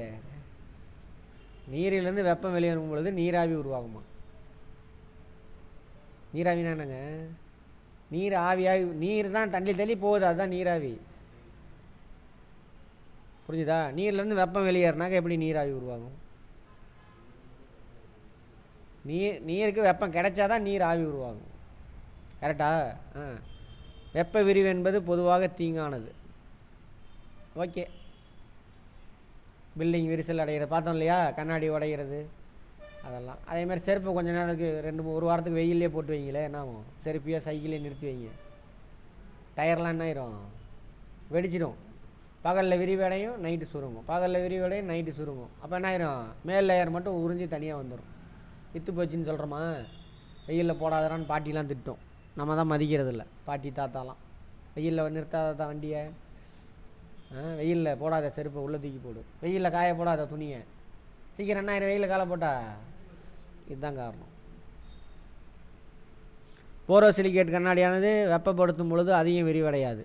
நீரிலிருந்து வெப்பம் வெளியேறும் பொழுது நீராவி உருவாகுமா? நீராவினா என்னங்க? நீர் ஆவியாகி, நீர் தான் தள்ளி போகுது, அதுதான் நீராவி. புரிஞ்சுதா? நீர்லேருந்து வெப்பம் வெளியேறினாக்க எப்படி நீராவி உருவாகும்? நீருக்கு வெப்பம் கிடைச்சாதான் நீர் ஆவி உருவாகும். கரெக்டா? வெப்ப விரிவு என்பது பொதுவாக தீங்கானது. ஓகே. பில்டிங் விரிசல் அடைகிறது பார்த்தோம் இல்லையா? கண்ணாடி உடைகிறது, அதெல்லாம் அதே மாதிரி செருப்பு கொஞ்ச நேரத்துக்கு ஒரு வாரத்துக்கு வெயிலே போட்டு வைங்களே என்ன ஆகும்? செருப்பையோ சைக்கிளே நிறுத்தி வைங்க, டயர்லாம் என்ன ஆயிரும்? வெடிச்சிடும். பகலில் விரிவடையும், நைட்டு சுருங்கும், பகலில் விரிவடையும், நைட்டு சுருங்கும். அப்போ என்ன ஆயிரும்? மேல் லேயர் மட்டும் உறிஞ்சி தனியாக வந்துடும். விற்று போச்சுன்னு சொல்கிறோமா? வெயிலில் போடாதான்னு பாட்டிலாம் திட்டும், நம்ம தான் மதிக்கிறது இல்லை. பாட்டி தாத்தாலாம் வெயிலில் நிறுத்தாத வண்டியை, வெயிலில் போடாத செருப்பை உள்ளே தூக்கி போடு, வெயிலில் காய போடாத துணியை, சீக்கிரம் என்ன ஆயிரம் வெயிலில் காலை போட்டா. இதுதான் காரணம். போரோசிலிகேட் கண்ணாடியானது வெப்பப்படுத்தும் பொழுது அதிகம் விரிவடையாது.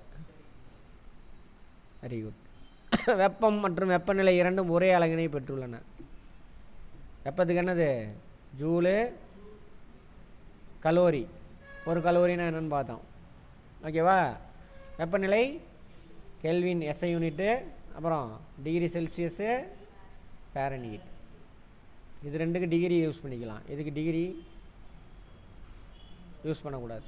Very good. வெப்பம் மற்றும் வெப்பநிலை இரண்டும் ஒரே அலகினை பெற்றுள்ளன. வெப்பத்துக்கு என்னது? Zulu, calorie. ஒரு கலோரினா என்னென்னு பார்த்தோம், ஓகேவா? வெப்பநிலை கெல்வின் எஸ்ஐ யூனிட்டு, அப்புறம் டிகிரி செல்சியஸு, ஃபாரன்ஹீட். இது ரெண்டுக்கு டிகிரி யூஸ் பண்ணிக்கலாம், இதுக்கு டிகிரி யூஸ் பண்ணக்கூடாது.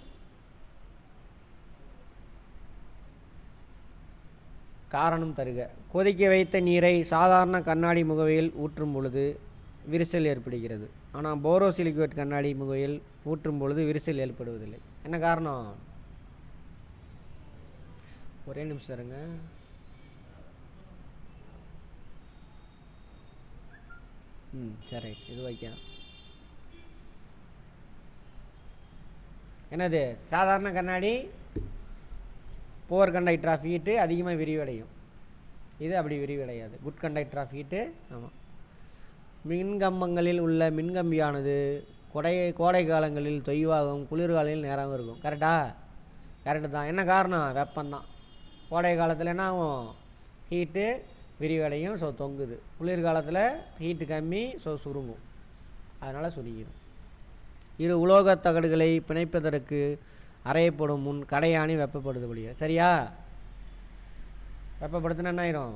காரணம் தருக. கொதிக்க வைத்த நீரை சாதாரண கண்ணாடி முகவையில் ஊற்றும் பொழுது விரிசல் ஏற்படுகிறது. ஆனால் போரோசிலிகேட் கண்ணாடி முகவையில் ஊற்றும் பொழுது விரிசல் ஏற்படுவதில்லை. என்ன காரணம்? ஒரே நிமிஷம் இருங்க. சரி, இது வைக்கலாம். என்னது? சாதாரண கண்ணாடி புவர் கண்டக்டர் ஆஃப் ஹீட்டு அதிகமாக விரிவடையும், இது அப்படி விரிவடையாது. Good conductor of heat. ஆமாம். மின்கம்பங்களில் உள்ள மின்கம்பியானது கோடை காலங்களில் தொய்வாகவும் குளிர்காலங்களில் நேராகவும் இருக்கும். கரெக்டு தான். என்ன காரணம்? வெப்பம்தான். கோடை காலத்தில் என்ன ஆகும்? ஹீட்டு விரிவடையும், ஸோ தொங்குது. குளிர்காலத்தில் ஹீட்டு கம்மி, ஸோ சுருங்கும், அதனால் சுருங்கிடும். இரு உலோகத் தகடுகளை பிணைப்பதற்கு அறையப்படும் முன் கடையாணி வெப்பப்படுத்தப்படுகிறது. சரியா? வெப்பப்படுத்தினா என்ன ஆயிரும்?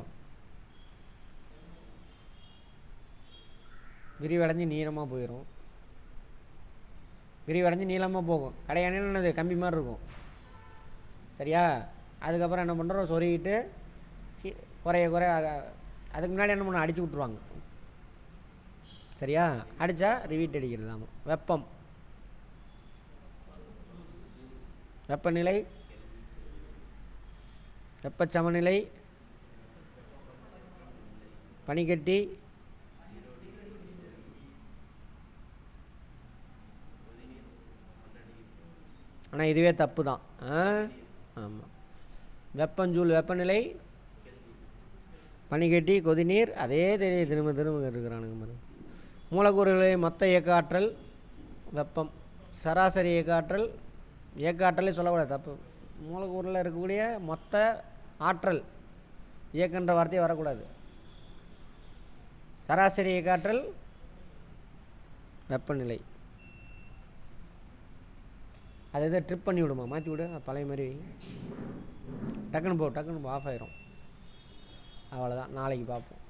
விரிவடைஞ்சு நீளமாக போயிடும். விரிவடைஞ்சு நீளமாக போகும். கடையாணின்னு என்னது? கம்பி மாதிரி இருக்கும். சரியா? அதுக்கப்புறம் என்ன பண்ணுறோம்? சொருகிட்டு குறைய அதுக்கு முன்னாடி என்ன பண்ண? அடித்து விட்ருவாங்க. சரியா? அடித்தா ரிவீட் அடிக்கிறது. ஆமாம். வெப்பம், வெப்பநிலை, வெப்ப சமநிலை, பனிக்கட்டி, ஆனால் இதுவே தப்பு தான். ஆமாம். வெப்பஞ்சூல் வெப்பநிலை, பனிக்கட்டி, கொதிநீர், அதே திரும்ப இருக்கிறானுங்க பாருங்க. மூலக்கூறுகளை மொத்த இயக்க ஆற்றல் வெப்பம், சராசரி இயக்க ஆற்றல். இயக்க ஆற்றலே சொல்லக்கூடாது, தப்பு. மூலக்கூறில் இருக்கக்கூடிய மொத்த ஆற்றல், இயக்கன்ற வார்த்தையே வரக்கூடாது. சராசரி இயக்க ஆற்றல், வெப்பநிலை. அது எதை ட்ரிப் பண்ணி விடுமா? மாற்றி விடு, பழைய மாதிரி. டக்குன்னு போ, ஆஃப் ஆயிரும். அவ்வளோதான். நாளைக்கு பார்ப்போம்.